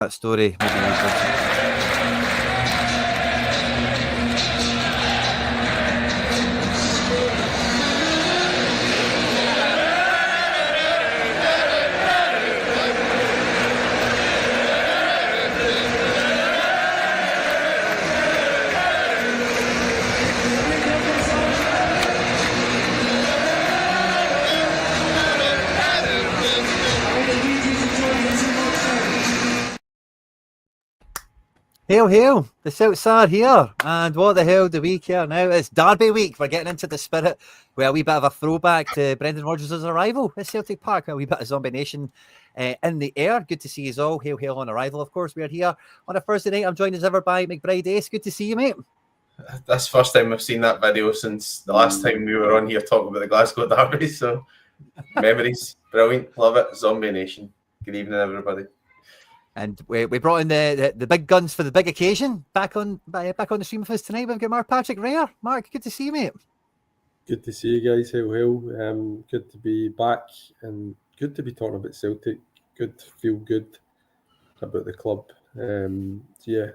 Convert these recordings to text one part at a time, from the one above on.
that story maybe later. Hail, hail, the Celts are here, and what the hell do we care now? It's Derby week, we're getting into the spirit, with a wee bit of a throwback to Brendan Rodgers' arrival at Celtic Park, a wee bit of Zombie Nation in the air. Good to see you all. Hail, hail on arrival, of course. We're here on a Thursday night. I'm joined as ever by McBride Ace. Good to see you, mate. That's the first time I've seen that video since the last time we were on here talking about the Glasgow Derby, so memories, brilliant, love it. Zombie Nation. Good evening, everybody. And we brought in the big guns for the big occasion. Back on the stream with us tonight, we've got Mark Patrick Rare. Mark, good to see you, mate. Good to see you guys. Hail, hail. Good to be back and good to be talking about Celtic. Good to feel good about the club.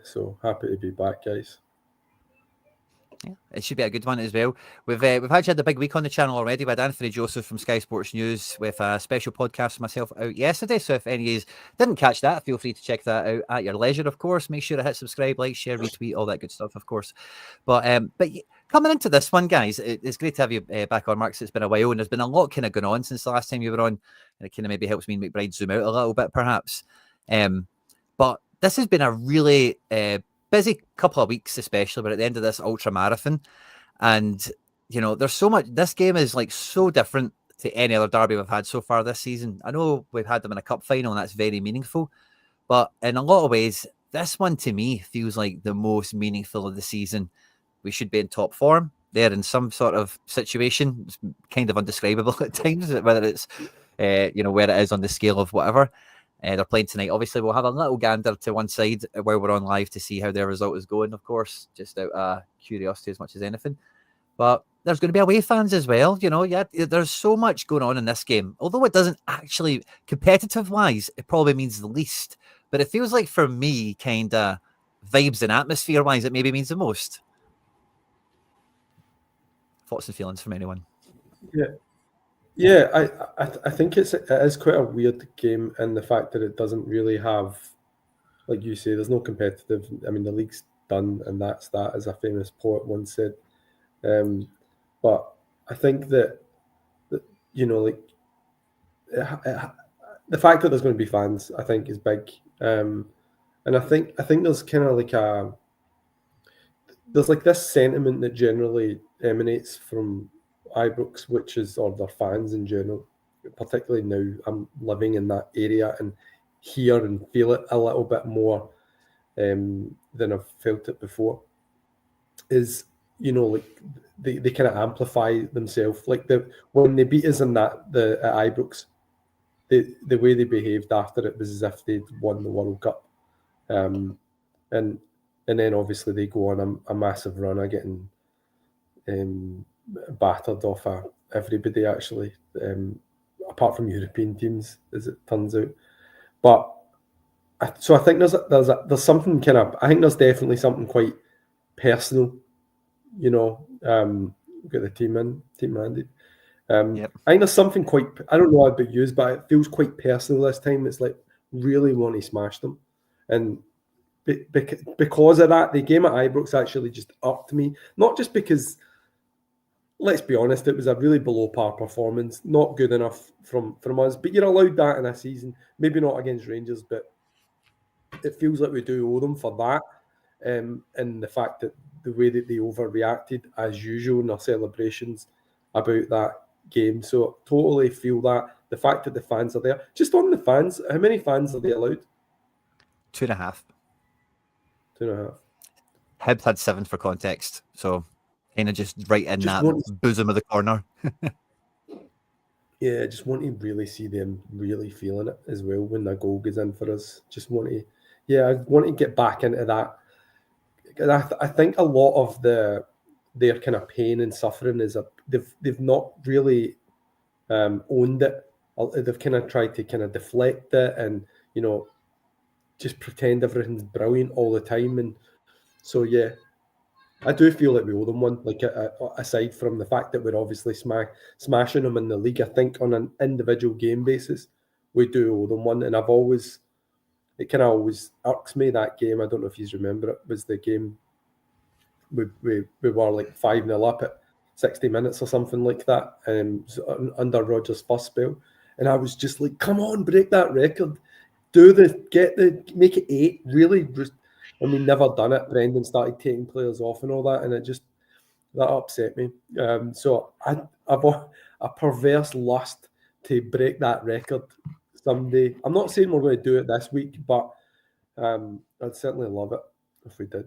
So happy to be back, guys. Yeah, it should be a good one as well. We've actually had a big week on the channel already with Anthony Joseph from Sky Sports News with a special podcast for myself out yesterday. So if any of you didn't catch that, feel free to check that out at your leisure, of course. Make sure to hit subscribe, like, share, retweet, all that good stuff, of course. But coming into this one, guys, it's great to have you back on, Mark. It's been a while, and there's been a lot kind of going on since the last time you were on, and it kind of maybe helps me and McBride zoom out a little bit, perhaps. But this has been a really busy couple of weeks, especially. We're at the end of this ultra marathon, and there's so much. This game is like so different to any other derby we've had so far this season. I know we've had them in a cup final, and that's very meaningful, but in a lot of ways, this one to me feels like the most meaningful of the season. We should be in top form. They're in some sort of situation. It's kind of undescribable at times, whether it's where it is on the scale of whatever. They're playing tonight. Obviously, we'll have a little gander to one side where we're on live to see how their result is going, of course, just out of curiosity as much as anything. But there's going to be away fans as well. There's so much going on in this game. Although it doesn't actually, competitive-wise, it probably means the least. But it feels like, for me, kind of vibes and atmosphere-wise, it maybe means the most. Thoughts and feelings from anyone? Yeah, I think it is quite a weird game in the fact that it doesn't really have, like you say, there's no competitive. I mean, the league's done, and that's that, as a famous poet once said. But I think that the fact that there's going to be fans, I think, is big. And I think there's kind of like there's like this sentiment that generally emanates from Ibrox, or their fans in general, particularly now I'm living in that area and hear and feel it a little bit more than I've felt it before, is like they kind of amplify themselves. Like when they beat us in at Ibrox, the way they behaved after it was as if they'd won the World Cup, and then obviously they go on a massive run of getting battered off everybody, actually, apart from European teams, as it turns out. But so I think there's something kind of, I think there's definitely something quite personal. We've got the team handed. Yep. I think there's something quite, I don't know about you, but it feels quite personal this time. It's like really want to smash them, and because of that, the game at Ibrox actually just upped me. Not just because, let's be honest, it was a really below par performance, not good enough from us. But you're allowed that in a season, maybe not against Rangers, but it feels like we do owe them for that. And the fact that the way that they overreacted as usual in their celebrations about that game. So totally feel that. The fact that the fans are there. Just on the fans, how many fans are they allowed? 2.5. 2.5. Hibs had 7 for context, so kind of just right in bosom of the corner. Yeah, I just want to really see them really feeling it as well when the goal goes in for us. I want to get back into that. I think a lot of their kind of pain and suffering is they've not really owned it. They've kind of tried to kind of deflect it, and just pretend everything's brilliant all the time. And so, yeah, I do feel like we owe them one. Like, aside from the fact that we're obviously smashing them in the league, I think on an individual game basis, we do owe them one. And it kind of always irks me, that game. I don't know if you remember it, was the game we were like 5-0 up at 60 minutes or something like that, under Rodgers' first spell. And I was just like, come on, break that record. Make it 8, really. And we never done it. Brendan started taking players off and all that, and that upset me. So I've a perverse lust to break that record someday. I'm not saying we're going to do it this week, but I'd certainly love it if we did.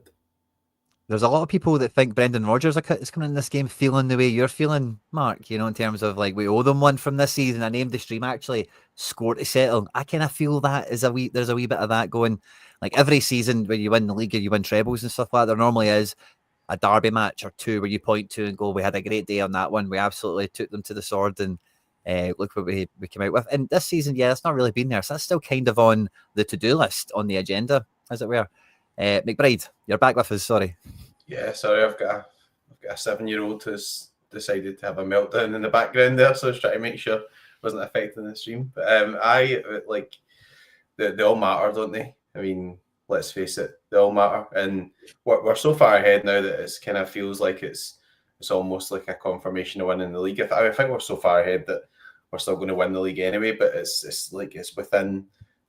There's a lot of people that think Brendan Rodgers is coming in this game feeling the way you're feeling, Mark, in terms of like we owe them one from this season. I named the stream actually score to settle. I kind of feel that there's a wee bit of that going. Like every season when you win the league or you win trebles and stuff like that, there normally is a derby match or two where you point to and go, we had a great day on that one. We absolutely took them to the sword and look what we came out with. And this season, yeah, it's not really been there. So that's still kind of on the to-do list, on the agenda, as it were. McBride, you're back with us, sorry. Yeah, sorry, I've got a 7-year-old who's decided to have a meltdown in the background there, so I was trying to make sure it wasn't affecting the stream. But I like they all matter, don't they? I mean, let's face it, they all matter, and we're so far ahead now that it's kind of feels like it's almost like a confirmation of winning the league. I think we're so far ahead that we're still going to win the league anyway, but it's like it's within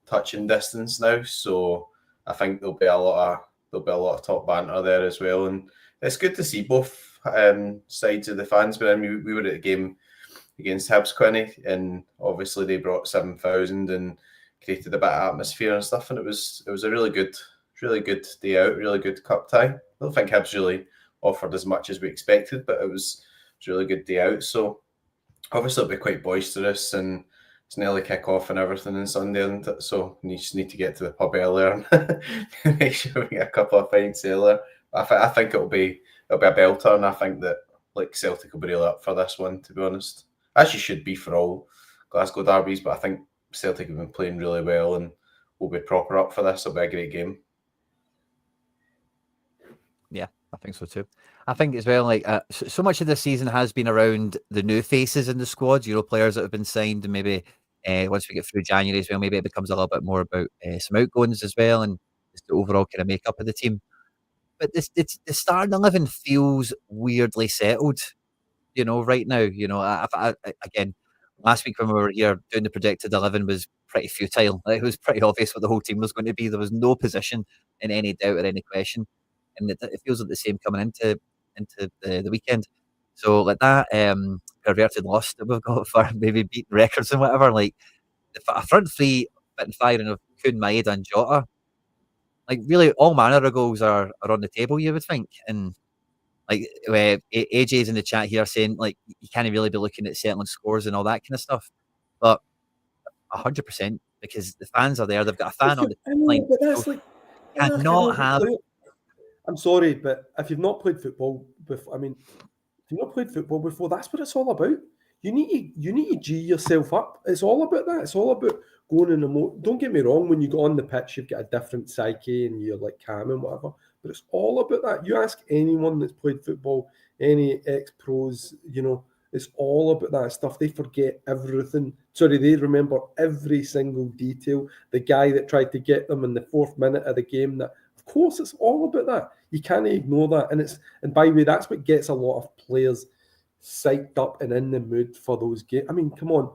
touching distance now. So I think there'll be a lot of top banter there as well, and it's good to see both sides of the fans. But we were at a game against Hibs, Quinny, and obviously they brought 7,000 and created a bit of atmosphere and stuff, and it was a really good day out, really good cup tie. I don't think Hibs really offered as much as we expected, but it was a really good day out. So obviously it'll be quite boisterous, and it's nearly kick-off and everything on Sunday, and so you just need to get to the pub earlier and make sure we get a couple of pints earlier. I think it'll be a belter, and I think that like Celtic will be really up for this one, to be honest. Actually should be for all Glasgow derbies, but I think Celtic have been playing really well and will be proper up for this. It'll be a great game. Yeah, I think so too. I think as well, like so much of this season has been around the new faces in the squad, players that have been signed, and maybe once we get through January as well, maybe it becomes a little bit more about some outgoings as well, and just the overall kind of makeup of the team. But the starting 11 feels weirdly settled, right now. Again, last week when we were here doing the predicted 11 was pretty futile. It was pretty obvious what the whole team was going to be. There was no position in any doubt or any question, and it feels like the same coming into the weekend. So like that perverted loss that we've got for maybe beating records and whatever, like a front three bit firing of Kuhn, Maeda and Jota, like really all manner of goals are on the table, you would think. And like AJ's in the chat here saying like you can't really be looking at settling scores and all that kind of stuff, but 100% because the fans are there. They've got a fan on the line. But that's so like cannot have. I'm sorry, but if you've not played football before, if you've not played football before, that's what it's all about. You need to G yourself up. It's all about that. It's all about going in the mode. Don't get me wrong. When you go on the pitch, you've got a different psyche and you're like calm and whatever. But it's all about that. You ask anyone that's played football, any ex-pros, it's all about that stuff. They forget everything. Sorry, they remember every single detail. The guy that tried to get them in the 4th minute of the game. Of course, it's all about that. You can't ignore that. And by the way, that's what gets a lot of players psyched up and in the mood for those games. Come on.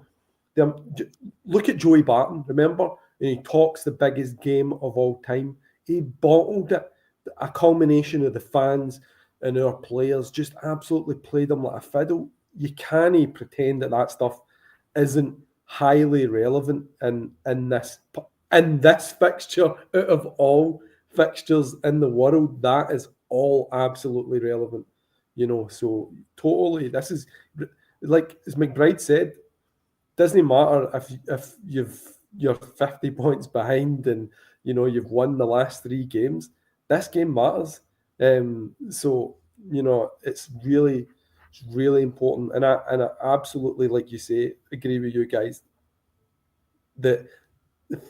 Look at Joey Barton, remember? And he talks the biggest game of all time. He bottled it. A culmination of the fans and our players just absolutely played them like a fiddle. You can't pretend that stuff isn't highly relevant in this fixture. Out of all fixtures in the world, that is all absolutely relevant. So totally, this is like as McBride said, doesn't matter if you're 50 points behind and you've won the last 3 games. This game matters. So it's really important, and I absolutely, like you say, agree with you guys that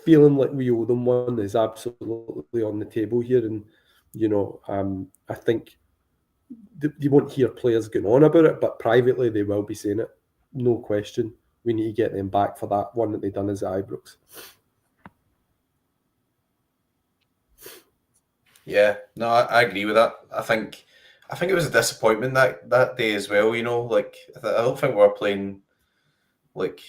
feeling like we owe them one is absolutely on the table here, and I think you won't hear players going on about it, but privately they will be saying it, no question. We need to get them back for that one that they done as Ibrox. Yeah, no, I agree with that. I think it was a disappointment that day as well. Like I don't think we were playing like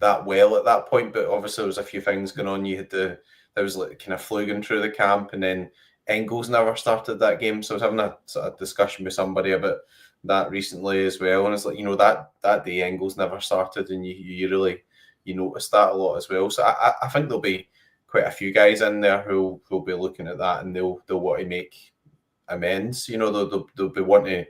that well at that point, but obviously there was a few things going on. There was like kind of flu going through the camp, and then Engels never started that game. So I was having a sort of discussion with somebody about that recently as well, and it's like that day Engels never started, and you really notice that a lot as well. So I think there'll be quite a few guys in there who'll be looking at that, and they'll want to make amends. They'll be wanting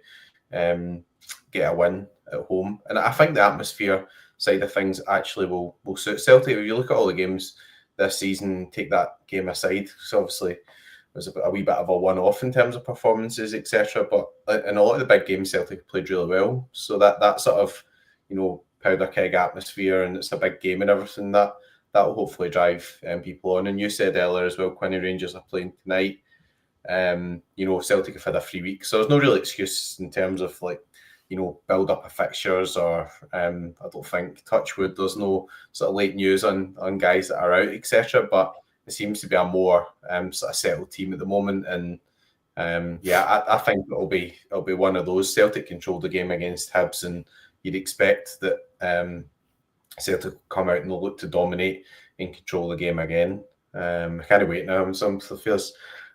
to get a win at home, and I think the atmosphere side of things actually will suit Celtic. If you look at all the games this season, take that game aside, because obviously it was a wee bit of a one-off in terms of performances, etc. But in a lot of the big games, Celtic played really well. So that sort of powder keg atmosphere, and it's a big game and everything, that will hopefully drive people on. And you said earlier as well, Quinny, Rangers are playing tonight. Celtic have had a free week, so there's no real excuse in terms of build up of fixtures, or I don't think, touch wood, there's no sort of late news on guys that are out, etc. But it seems to be a more sort of settled team at the moment, and I think it'll be one of those. Celtic controlled the game against Hibs, and you'd expect that Celtic will come out and they'll look to dominate and control the game again. I can't wait now.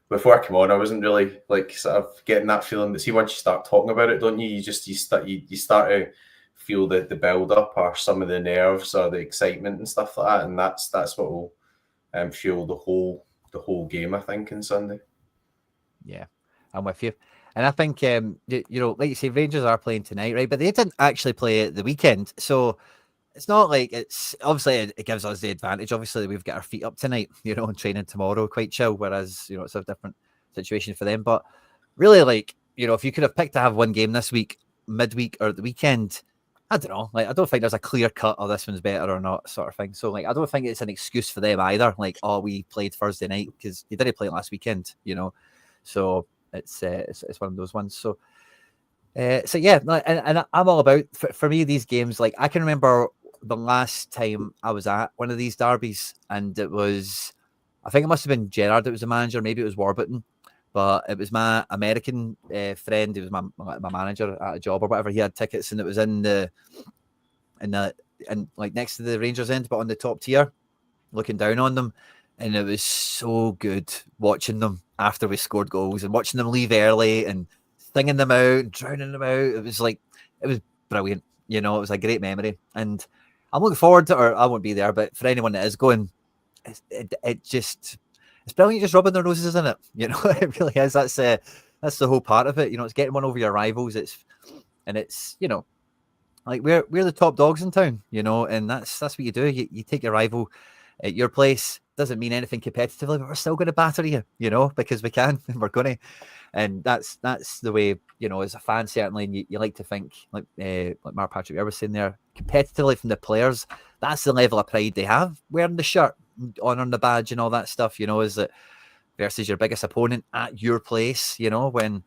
Before I came on, I wasn't really sort of getting that feeling. But see, once you start talking about it, don't you? You start to feel the build up, or some of the nerves, or the excitement and stuff like that. And that's what will fuel the whole game, I think, on Sunday. Yeah, I'm with you. And I think like you say, Rangers are playing tonight, right? But they didn't actually play at the weekend, so it's not like it's obviously it gives us the advantage. Obviously, we've got our feet up tonight, and training tomorrow, quite chill. Whereas, it's a different situation for them. But really, if you could have picked to have one game this week, midweek or the weekend, I don't know. I don't think there's a clear cut, oh, this one's better or not, sort of thing. So, I don't think it's an excuse for them either. Oh, we played Thursday night because you didn't play last weekend, So it's one of those ones. So yeah, and I'm all about for me these games. I can remember the last time I was at one of these derbies, and it was, I think it must have been Gerrard that was the manager, maybe it was Warburton, but it was my American friend. He was my manager at a job or whatever. He had tickets, and it was in next to the Rangers end, but on the top tier, looking down on them. And it was so good watching them after we scored goals, and watching them leave early and singing them out and drowning them out. It was brilliant. It was a great memory. And I'm looking forward to it, or I won't be there, but for anyone that is going, it's brilliant, just rubbing their noses, isn't it? It really is. That's the whole part of it. It's getting one over your rivals. It's we're the top dogs in town, and that's what you do. You take your rival at your place. Doesn't mean anything competitively, but we're still going to batter you, because we can, and we're going to. And that's the way, as a fan, certainly, and you like to think, like Mark Patrick was saying there, competitively from the players, that's the level of pride they have, wearing the shirt, honouring the badge and all that stuff, is that versus your biggest opponent at your place, when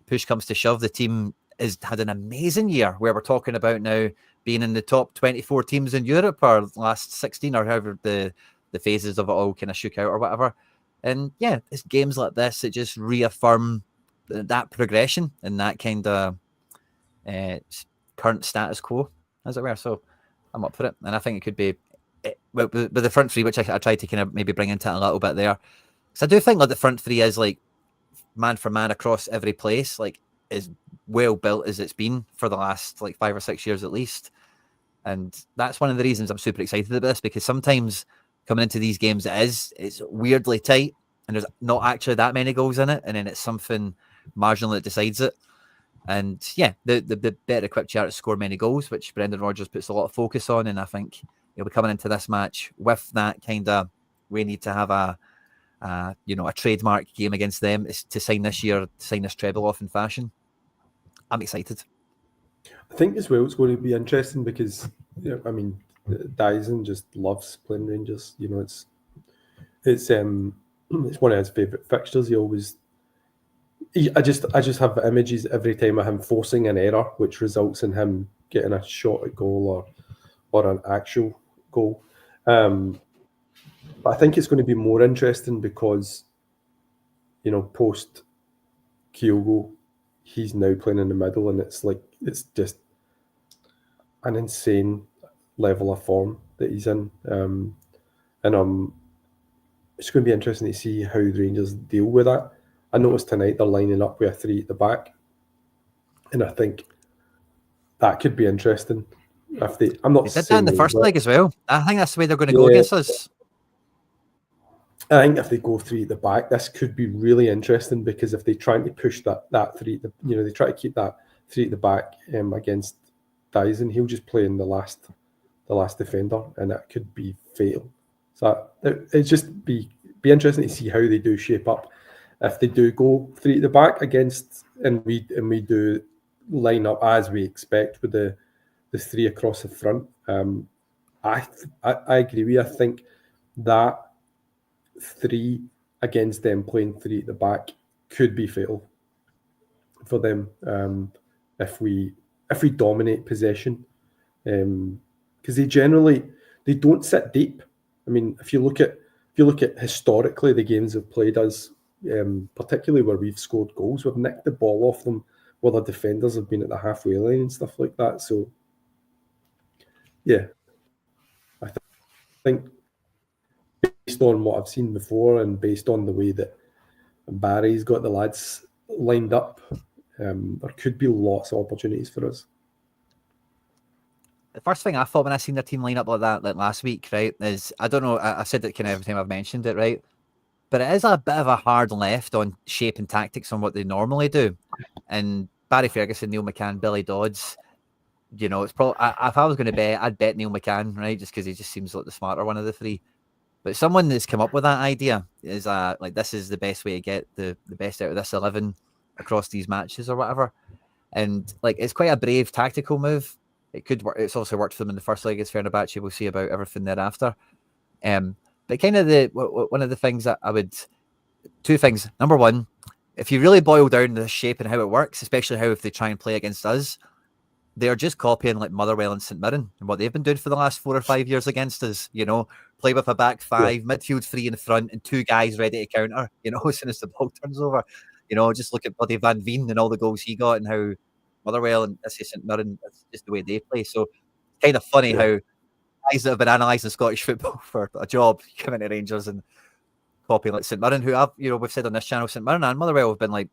push comes to shove, the team has had an amazing year, where we're talking about now being in the top 24 teams in Europe, or last 16, or however the phases of it all kind of shook out or whatever. And yeah, it's games like this that just reaffirm that progression and that kind of current status quo, as it were. So I'm up for it. And I think it could be with the front three, which I tried to kind of maybe bring into it a little bit there. Because I do think the front three is man for man across every place, as well built as it's been for the last 5 or 6 years at least. And that's one of the reasons I'm super excited about this, because sometimes coming into these games, it's weirdly tight, and there's not actually that many goals in it, and then it's something marginal that decides it. And yeah, the better equipped you are to score many goals, which Brendan Rodgers puts a lot of focus on, and I think he'll be coming into this match with that kind of, we need to have a trademark game against them is to sign this treble off in fashion. I'm excited. I think as well it's going to be interesting because Daizen just loves playing Rangers. You know, it's one of his favourite fixtures. I just have images every time of him forcing an error, which results in him getting a shot at goal or an actual goal. But I think it's going to be more interesting because, you know, post Kyogo, he's now playing in the middle, and it's just an insane level of form that he's in. And it's going to be interesting to see how the Rangers deal with that. I noticed tonight they're lining up with a 3 at the back, and I think that could be interesting. I'm not They did that in the first leg as well. I think that's the way they're going to go against us. I think if they go 3 at the back, this could be really interesting, because if they try to push that 3, they try to keep that 3 at the back against Daizen, he'll just play in the last defender, and that could be fatal. So it's just be interesting to see how they do shape up if they do go 3 at the back against, and we do line up as we expect with the 3 across the front. I agree with you. I think that 3 against them playing 3 at the back could be fatal for them if we dominate possession, because they don't sit deep. I mean, if you look at historically the games have played us, particularly where we've scored goals, we've nicked the ball off them while the defenders have been at the halfway line and stuff like that. So yeah, I think based on what I've seen before and based on the way that Barry's got the lads lined up, there could be lots of opportunities for us. The first thing I thought when I seen their team line up like that, like last week, right, is, I don't know, I said it kind of every time I've mentioned it, right, but it is a bit of a hard left on shape and tactics on what they normally do. And Barry Ferguson, Neil McCann, Billy Dodds, you know, it's probably, if I was going to bet, I'd bet Neil McCann, right, just because he just seems like the smarter one of the 3. But someone that's come up with that idea is like, this is the best way to get the best out of this 11 across these matches or whatever. And like, it's quite a brave tactical move. It could work. It's also worked for them in the first leg against Fenerbahce. We'll see about everything thereafter. But kind of one of the things that I would, 2 things. Number one, if you really boil down the shape and how it works, especially how if they try and play against us, they are just copying like Motherwell and St Mirren and what they've been doing for the last 4 or 5 years against us. You know, play with a back 5, midfield 3 in the front, and 2 guys ready to counter. You know, as soon as the ball turns over, you know, just look at bloody Van Veen and all the goals he got, and how Motherwell and St Mirren, that's just the way they play. So it's kind of funny how guys that have been analysing Scottish football for a job come into Rangers and copying like St Mirren, who we've said on this channel, St Mirren and Motherwell have been like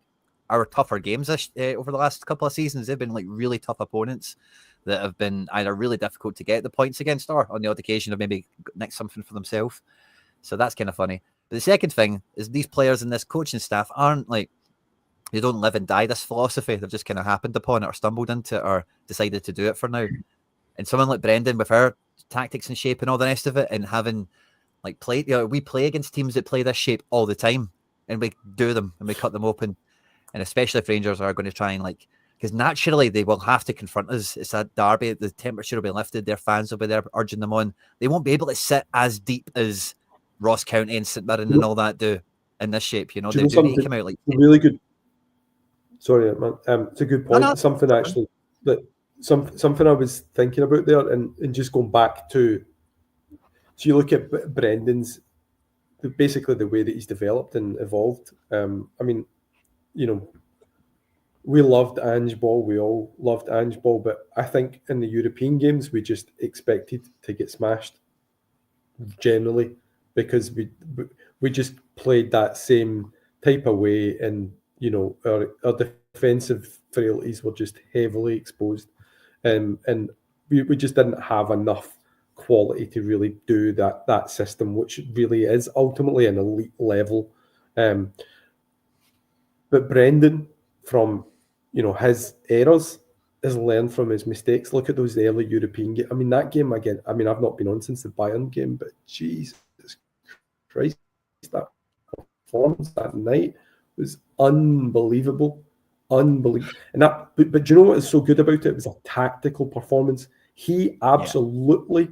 our tougher games over the last couple of seasons. They've been like really tough opponents that have been either really difficult to get the points against, or on the odd occasion have maybe nicked something for themselves. So that's kind of funny. But the second thing is, these players and this coaching staff aren't like, they don't live and die this philosophy. They've just kind of happened upon it or stumbled into it or decided to do it for now. And someone like Brendan, with her tactics and shape and all the rest of it, and having like played, we play against teams that play this shape all the time, and we do them and we cut them open. And especially if Rangers are going to try and because naturally they will have to confront us. It's a derby. The temperature will be lifted. Their fans will be there urging them on. They won't be able to sit as deep as Ross County and St Mirren and all that do in this shape. You know, they do need to come out like really good. Sorry, man. It's a good point. No. Something actually something I was thinking about there, and just going back to, so you look at Brendan's, basically the way that he's developed and evolved. I mean, you know, we loved Ange Ball. We all loved Ange Ball, but I think in the European games we just expected to get smashed generally, because we just played that same type of way, and you know, our defensive frailties were just heavily exposed, and we just didn't have enough quality to really do that system, which really is ultimately an elite level. But Brendan, from his errors, has learned from his mistakes. Look at those early European games. I mean, that game again. I mean, I've not been on since the Bayern game, but Jesus Christ, that performance that night was unbelievable. And that, but do you know what is so good about it? It was a tactical performance. He absolutely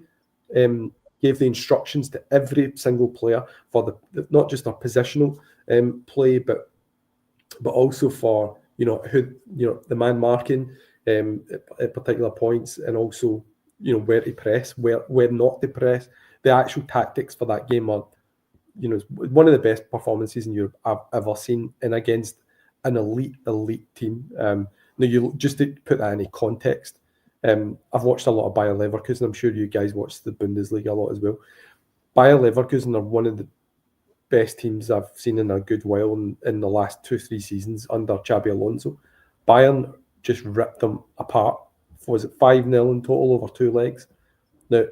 gave the instructions to every single player for the not just their positional play, but also for who the man marking at particular points, and also where to press, where not to press. The actual tactics for that game are one of the best performances in Europe I've ever seen, and against an elite team. Now, you just to put that in context, I've watched a lot of Bayer Leverkusen. I'm sure you guys watch the Bundesliga a lot as well. Bayer Leverkusen are one of the best teams I've seen in a good while in the last 2-3 seasons under Xabi Alonso. Bayern just ripped them apart. Was it 5-0 in total over 2 legs? Now,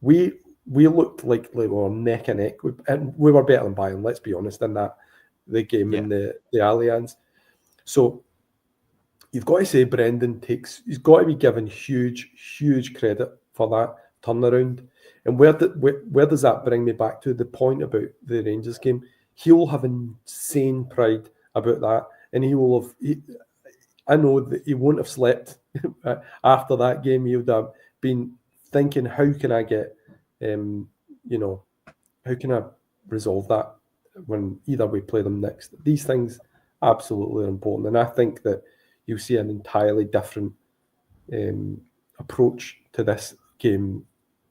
we looked like we were neck and neck, and we were better than Bayern, let's be honest, in the game in the Allianz. So you've got to say Brendan he's got to be given huge credit for that turnaround. And where does that bring me back to? The point about the Rangers game. He'll have insane pride about that, and he will have. I know that he won't have slept after that game. He would have been thinking, how can I get, how can I resolve that when either we play them next? These things absolutely are important, and I think that you'll see an entirely different approach to this game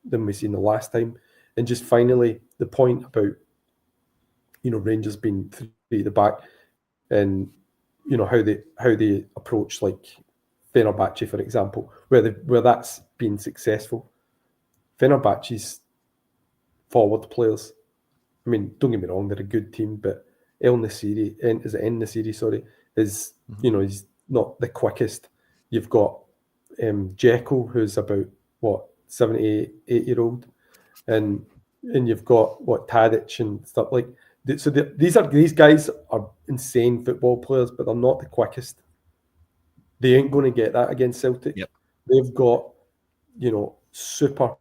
than we've seen the last time. And just finally, the point about Rangers being 3 at the back, and how they approach like Fenerbahce, for example, where that's been successful. Fenerbahce's forward players, I mean, don't get me wrong, they're a good team, but El Nassiri, is he's not the quickest. You've got Dzeko, who's about 78-year-old, and you've got Tadic and stuff like. So these guys are insane football players, but they're not the quickest. They ain't going to get that against Celtic. Yep. They've got super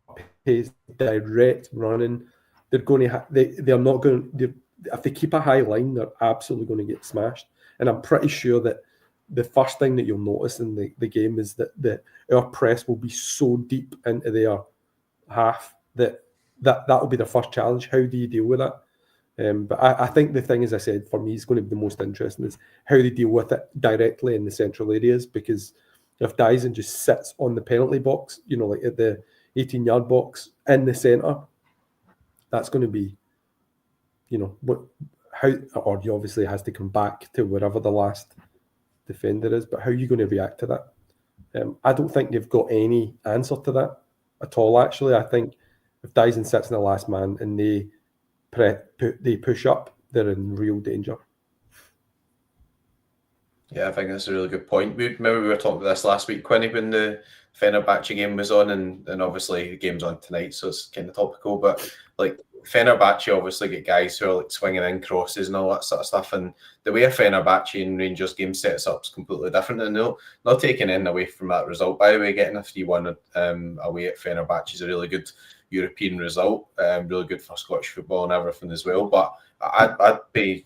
pace, direct running. They're going to they're not going to, if they keep a high line, they're absolutely going to get smashed. And I'm pretty sure that the first thing that you'll notice in the game is that our press will be so deep into their half that will be the first challenge. How do you deal with that? But I think the thing, as I said, for me is going to be the most interesting is how they deal with it directly in the central areas, because if Daizen just sits on the penalty box, like at the 18-yard box in the centre, that's going to be, or he obviously has to come back to wherever the last defender is, but how are you going to react to that? I don't think they've got any answer to that at all, actually. I think if Daizen sits in the last man and they push up, they're in real danger. Yeah, I think that's a really good point. Maybe we were talking about this last week, Quinny, when the Fenerbahce game was on, and obviously the game's on tonight, so it's kind of topical. But like Fenerbahce obviously get guys who are like swinging in crosses and all that sort of stuff, and the way a Fenerbahce and Rangers game sets up is completely different. And not taking in away from that result, by the way, getting a 3-1 away at Fenerbahce is a really good European result, really good for Scottish football and everything as well. But I'd be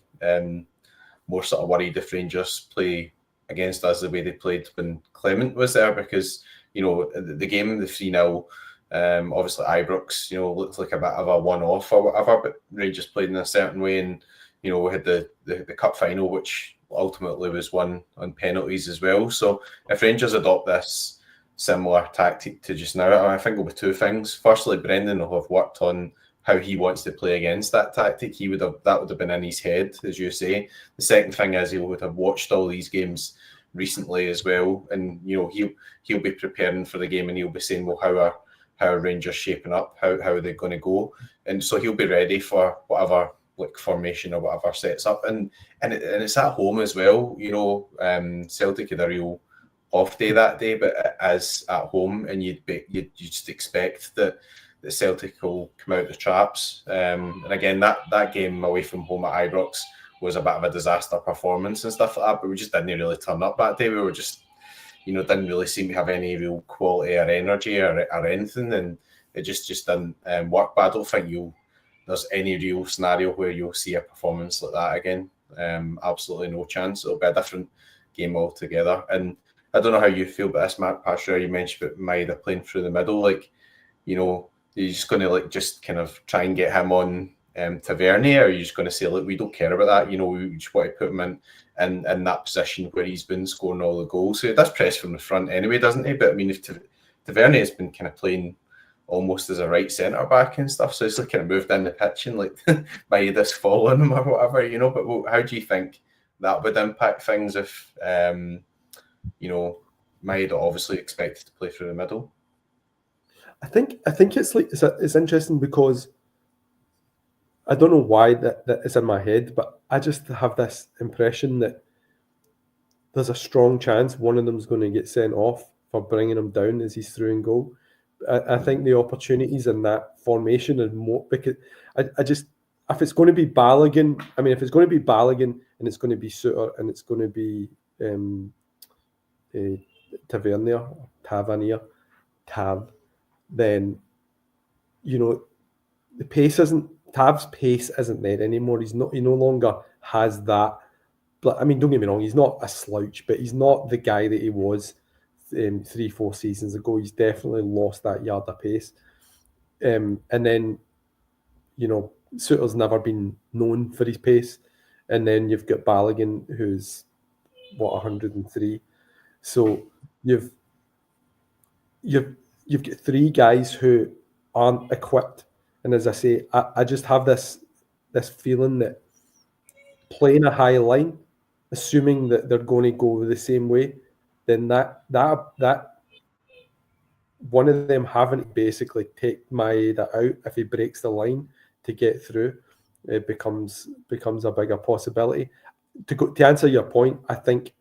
more sort of worried if Rangers play against us the way they played when Clement was there, because the game, the 3-0, obviously Ibrox looked like a bit of a one-off or whatever, but Rangers played in a certain way, and we had the cup final, which ultimately was won on penalties as well. So if Rangers adopt this similar tactic to just now, I think it'll be 2 things. Firstly, Brendan will have worked on how he wants to play against that tactic. That would have been in his head, as you say. The second thing is he would have watched all these games recently as well, and he'll be preparing for the game, and he'll be saying, well, how are Rangers shaping up? How are they going to go? And so he'll be ready for whatever like formation or whatever sets up, and it's at home as well. Celtic had a real off day that day, but as at home, and you'd just expect that Celtic will come out the traps. And again, that game away from home at Ibrox was a bit of a disaster performance and stuff like that, but we just didn't really turn up that day. We were just, didn't really seem to have any real quality or energy or anything, and it just didn't work. But I don't think there's any real scenario where you'll see a performance like that again. Absolutely no chance. It'll be a different game altogether. And I don't know how you feel about this, Mark Pasher. You mentioned about Maeda playing through the middle. you just going to like just kind of try and get him on Tavernier, or are you just going to say, look, we don't care about that, we just want to put him in that position where he's been scoring all the goals. So he does press from the front anyway, doesn't he? But I mean, if Tavernier has been kind of playing almost as a right centre back and stuff, so it's like kind of moved in the pitch and like Maeda's following him or whatever, But how do you think that would impact things if Maeda obviously expected to play through the middle? I think it's interesting because I don't know why that is in my head, but I just have this impression that there's a strong chance one of them's going to get sent off for bringing him down as he's through and goal. I think the opportunities in that formation are more, because I just, if it's going to be Balogun, if it's going to be Balogun and it's going to be Suter and it's going to be Tavernier, then the pace isn't. Tav's pace isn't there anymore. He no longer has that. But don't get me wrong, he's not a slouch, but he's not the guy that he was 3-4 seasons ago. He's definitely lost that yard of pace. And then, Suter's never been known for his pace. And then you've got Balogun, who's 103. So you've got three guys who aren't equipped. And as I say, I just have this feeling that playing a high line, assuming that they're going to go the same way, then that one of them having to basically take Maeda out if he breaks the line to get through, it becomes a bigger possibility. To answer your point, I think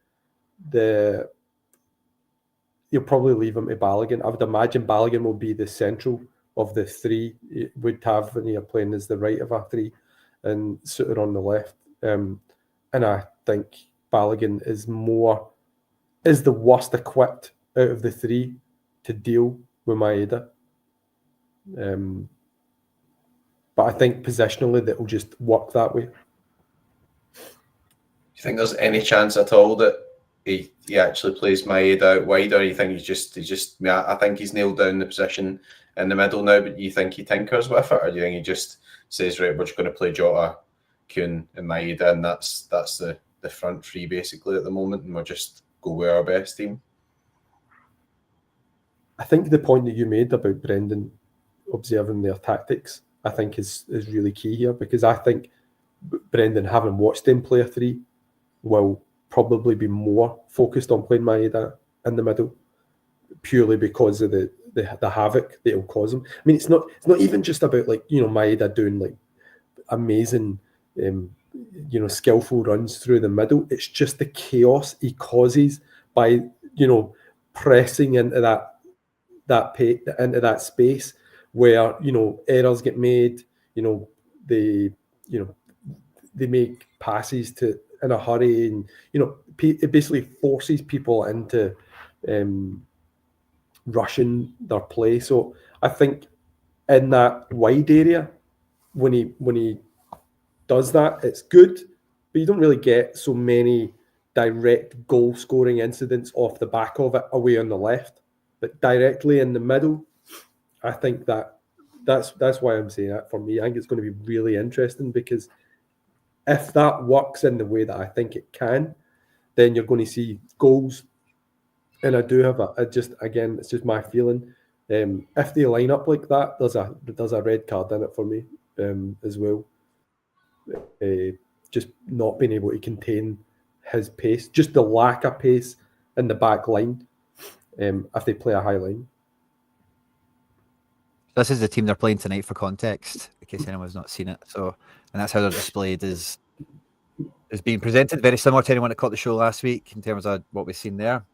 you'll probably leave him to Balogun. I would imagine Balogun will be the central of the three. It would have when you're playing as the right of a three and Suter on the left. And I think Balogun is the worst equipped out of the three to deal with Maeda. But I think positionally that will just work that way. Do you think there's any chance at all that he actually plays Maeda out wide, or you think I think he's nailed down the position in the middle now, but you think he tinkers with it, or do you think he just says, right, we're just going to play Jota, Kuhn and Maeda, and that's the front three basically at the moment, and we'll just go with our best team? I think the point that you made about Brendan observing their tactics, I think is really key here, because I think Brendan, having watched him play a three, will probably be more focused on playing Maeda in the middle, purely because of the havoc that it'll cause him. It's not even just about Maeda doing like amazing skillful runs through the middle. It's just the chaos he causes by pressing into that space where errors get made. They make passes in a hurry, and it basically forces people into rushing their play. So I think in that wide area, when he does that, it's good, but you don't really get so many direct goal scoring incidents off the back of it away on the left. But directly in the middle, I think that's why I'm saying that. For me, I think it's going to be really interesting, because if that works in the way that I think it can, then you're going to see goals. And I do have it's just my feeling. If they line up like that, there's a red card in it for me as well. Just not being able to contain his pace, just the lack of pace in the back line. If they play a high line. This is the team they're playing tonight, for context, in case anyone's not seen it. So, and that's how they're displayed is being presented, very similar to anyone that caught the show last week in terms of what we've seen there.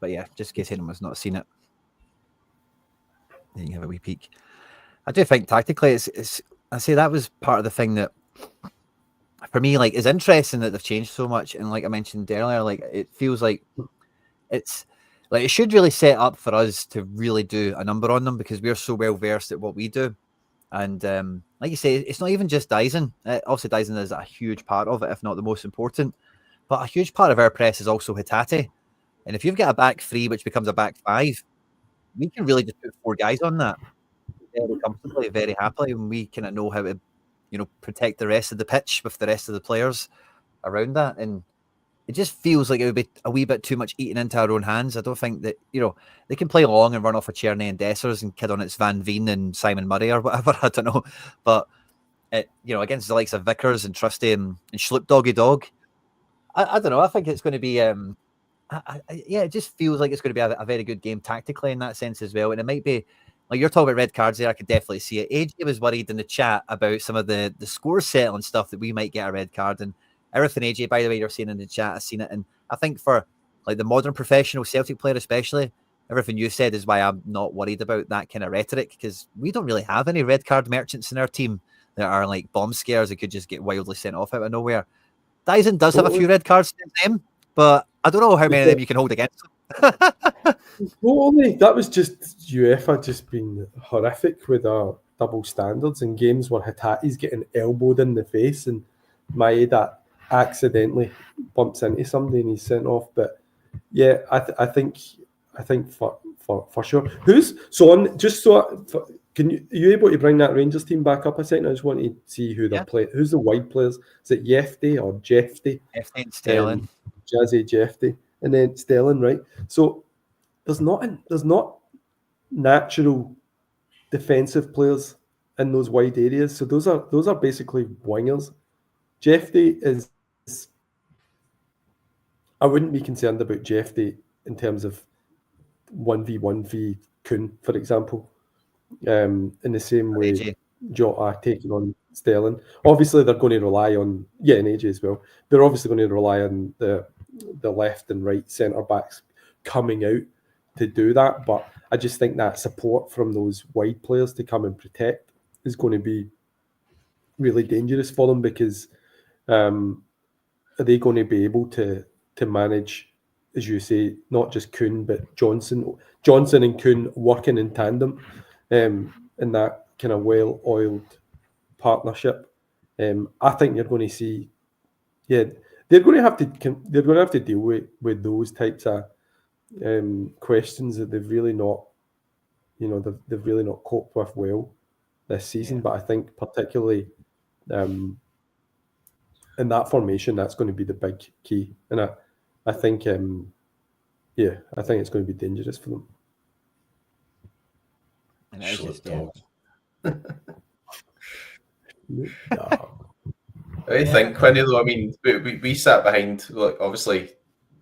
But yeah, just in case anyone's not seen it, then you can have a wee peek. I do think tactically, it's I say that was part of the thing that, for me, like, is interesting that they've changed so much. And like I mentioned earlier, like, it feels like it's like it should really set up for us to really do a number on them, because we're so well versed at what we do. And like you say, it's not even just Daizen. Obviously, Daizen is a huge part of it, if not the most important. But a huge part of our press is also Hatate. And if you've got a back three, which becomes a back five, we can really just put four guys on that. very comfortably, very happily, and we kind of know how to, protect the rest of the pitch with the rest of the players around that. And it just feels like it would be a wee bit too much eating into our own hands. I don't think that, they can play long and run off of Tierney and Dessers and kid on it's Van Veen and Simon Murray or whatever. I don't know. But, against the likes of Vickers and Trusty and Schloop Doggy Dog, I don't know. I think it's going to be, it just feels like it's going to be a very good game tactically in that sense as well. And it might be, like you're talking about red cards there, I could definitely see it. AJ was worried in the chat about some of the score settling stuff that we might get a red card. And everything AJ, by the way, you're saying in the chat, I've seen it. And I think for like the modern professional Celtic player especially, everything you said is why I'm not worried about that kind of rhetoric, because we don't really have any red card merchants in our team that are like bomb scares that could just get wildly sent off out of nowhere. Daizen does have a few red cards in him, but I don't know how many of them you can hold against him. Only that was just UEFA just being horrific with our double standards in games where Hatate's getting elbowed in the face and Maeda accidentally bumps into somebody and he's sent off. But yeah, I think for sure. Are you able to bring that Rangers team back up a second? I just want to see who they're playing. Who's the wide players? Is it Jefty or Jefty? Jefty and Sterling. Jazzy Jefty. And then Sterling, right? So there's not natural defensive players in those wide areas. So those are basically wingers. Jefty is. I wouldn't be concerned about Jefty in terms of 1v1 v Kuhn, for example. In the same way, AJ. Jota taking on Sterling. Obviously, they're going to rely on and AJ as well. They're obviously going to rely on the left and right centre backs coming out to do that. But I just think that support from those wide players to come and protect is going to be really dangerous for them, because are they going to be able to manage, as you say, not just Kuhn but Johnson and Kuhn working in tandem in that kind of well-oiled partnership? I think you're going to see, they're going to have to deal with those types of questions that they've really not, they've really not coped with well this season. But I think particularly in that formation, that's going to be the big key, and I think I think it's going to be dangerous for them. And it's just, I think, Quinny, though, I mean, we sat behind, like, obviously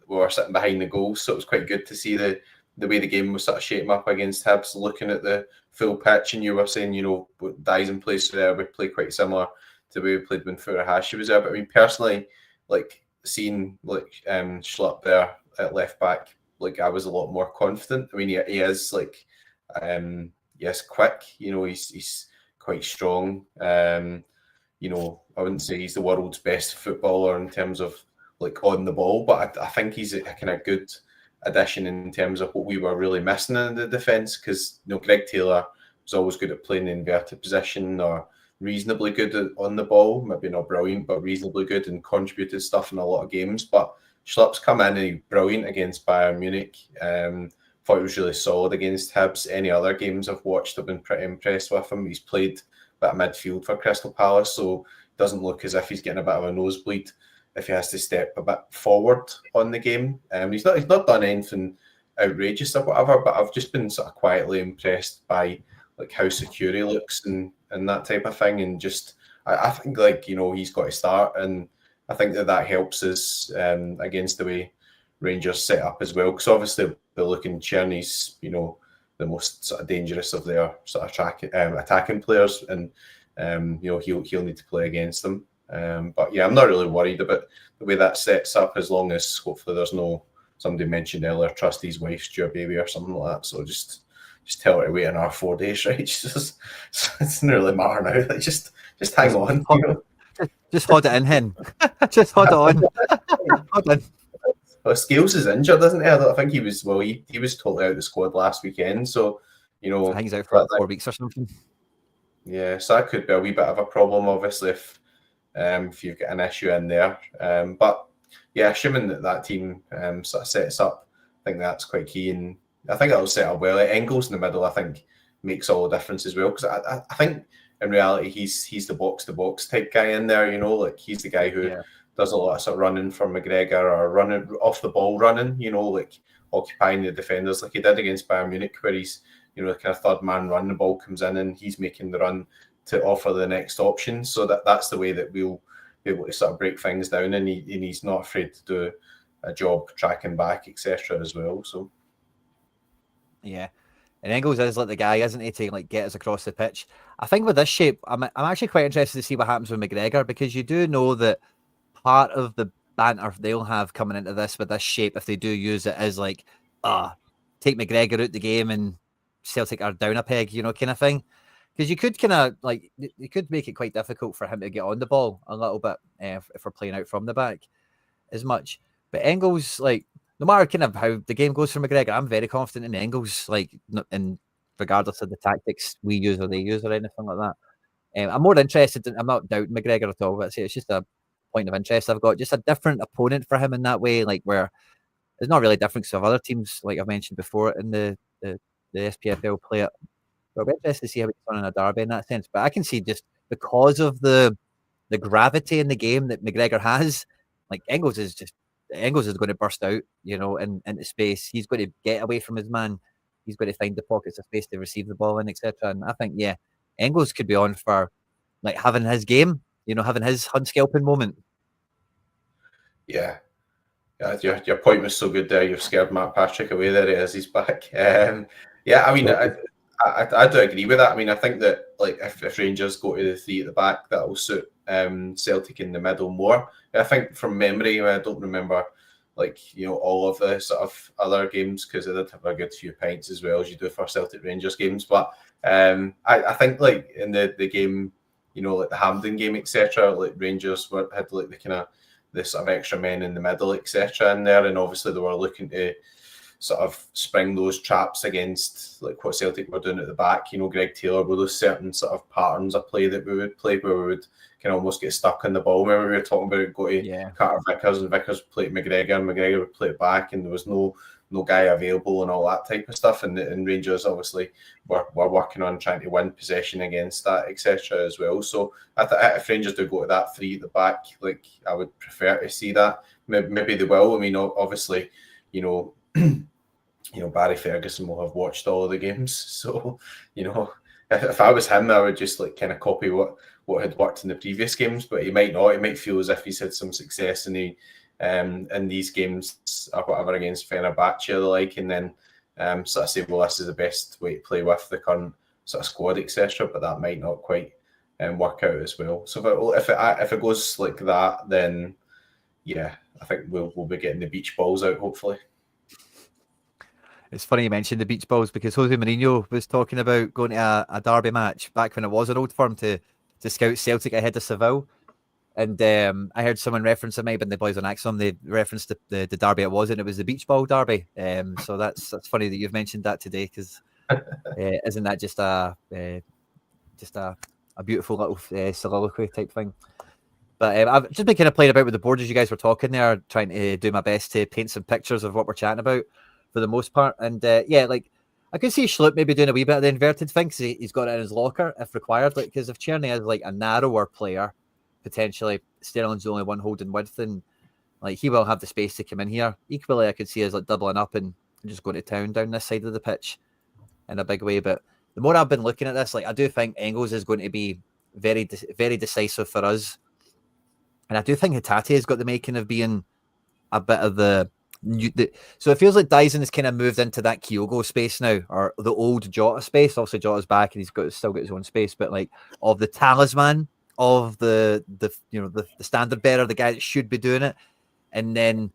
we were sitting behind the goals, so it was quite good to see the way the game was sort of shaping up against Hibs, looking at the full pitch. And you were saying, Daizen plays there, we play quite similar to the way we played when Furuhashi was there. But I mean, personally, like, seeing like Schlupp there at left back, like, I was a lot more confident. I mean, he is like, yes, quick. He's quite strong. I wouldn't say he's the world's best footballer in terms of like on the ball, but I think he's a kind of good addition in terms of what we were really missing in the defence. Because Greg Taylor was always good at playing the inverted position, or reasonably good on the ball, maybe not brilliant, but reasonably good, and contributed stuff in a lot of games. But Schlupp's come in and he's brilliant against Bayern Munich. Thought he was really solid against Hibs. Any other games I've watched, I've been pretty impressed with him. He's played a bit of midfield for Crystal Palace, so it doesn't look as if he's getting a bit of a nosebleed if he has to step a bit forward on the game. He's not done anything outrageous or whatever, but I've just been sort of quietly impressed by like how secure he looks and that type of thing. And just I think like he's got to start, and I think that helps us against the way Rangers set up as well, because obviously they're looking Tierney's the most sort of dangerous of their sort of attacking players, and he'll need to play against them. But yeah, I'm not really worried about the way that sets up, as long as hopefully there's no, somebody mentioned earlier, Trusty's wife's due a baby or something like that. So just tell her to wait another 4 days, right? It's not really matter now. Like, just hang on. Just hold it in, hen. Just hold it on. Hold on. Well, Scales is injured, isn't he? I don't think he was. Well, he was totally out of the squad last weekend. So I think he's out for like 4 weeks or something. Yeah, so that could be a wee bit of a problem, obviously, if you've got an issue in there. But yeah, assuming that team sort of sets up, I think that's quite key, and I think that'll set up well. Engels in the middle, I think, makes all the difference as well. Because I think in reality he's the box to box type guy in there. Like he's the guy who does a lot of sort of running for McGregor or running off the ball running. Like occupying the defenders like he did against Bayern Munich, where he's the kind of third man run. The ball comes in and he's making the run to offer the next option. So that's the way that we'll be able to sort of break things down, and he's not afraid to do a job tracking back, etc. as well. So yeah. And Engels is like the guy, isn't he, to like get us across the pitch. I think with this shape, I'm actually quite interested to see what happens with McGregor, because you do know that part of the banter they'll have coming into this with this shape, if they do use it, is like, take McGregor out the game and Celtic are down a peg, kind of thing. Because you could kind of like, you could make it quite difficult for him to get on the ball a little bit if we're playing out from the back as much. But Engels, like, no matter kind of how the game goes for McGregor, I'm very confident in Engels, like, in regardless of the tactics we use or they use or anything like that. I'm more interested I'm not doubting McGregor at all, but it's just a point of interest I've got. Just a different opponent for him in that way, like where it's not really different to other teams, like I've mentioned before, in the SPFL play it. But I'll be interested to see how he's done in a derby in that sense. But I can see just because of the gravity in the game that McGregor has, like Engels is going to burst out, into space. He's going to get away from his man. He's going to find the pockets of space to receive the ball in, etc. And I think, Engels could be on for like having his game, having his Hunskelpin moment. Yeah. Your point was so good there. You've scared Matt Patrick away. There he is. He's back. I mean, I do agree with that. I mean, I think that like if Rangers go to the three at the back, that will suit Celtic in the middle more. I think from memory, I don't remember all of the sort of other games, because I did have a good few pints as well as you do for Celtic Rangers games. But I think like in the game, like the Hampden game, etc., like Rangers had like the kind of the sort of extra men in the middle, etc. in there, and obviously they were looking to sort of spring those traps against like what Celtic were doing at the back. Greg Taylor, were those certain sort of patterns of play that we would play where we would kind of almost get stuck in the ball. Remember we were talking about it, go to Carter Vickers, and Vickers would play to McGregor, and McGregor would play it back, and there was no guy available and all that type of stuff. And Rangers obviously were working on trying to win possession against that, etc. as well. So if Rangers do go to that three at the back, like I would prefer to see that. Maybe they will. I mean, obviously, Barry Ferguson will have watched all of the games. So, if I was him, I would just like kind of copy what had worked in the previous games, but he might not. He might feel as if he's had some success in these games or whatever against Fenerbahce or the like, and then sort of say, well, this is the best way to play with the current sort of squad, etc. But that might not quite work out as well. So if it goes like that, then I think we'll be getting the beach balls out, hopefully. It's funny you mentioned the beach balls, because Jose Mourinho was talking about going to a derby match back when it was an Old Firm to scout Celtic ahead of Seville. And I heard someone reference, it might have been the boys on Axum, they referenced the derby it was, and it was the beach ball derby. So that's funny that you've mentioned that today, because isn't that just a beautiful little soliloquy type thing? But I've just been kind of playing about with the board as you guys were talking there, trying to do my best to paint some pictures of what we're chatting about for the most part. And like I could see Schlupp maybe doing a wee bit of the inverted thing, because he's got it in his locker if required. Like, because if Czerny is like a narrower player, potentially Sterling's the only one holding width, and like he will have the space to come in here. Equally, I could see us like doubling up and just going to town down this side of the pitch in a big way. But the more I've been looking at this, like I do think Engels is going to be very, very decisive for us, and I do think Hatate has got the making of being a bit of so it feels like Daizen has kind of moved into that Kyogo space now, or the old Jota space. Obviously, Jota's back and he's still got his own space, but like of the talisman of the standard bearer, the guy that should be doing it. And then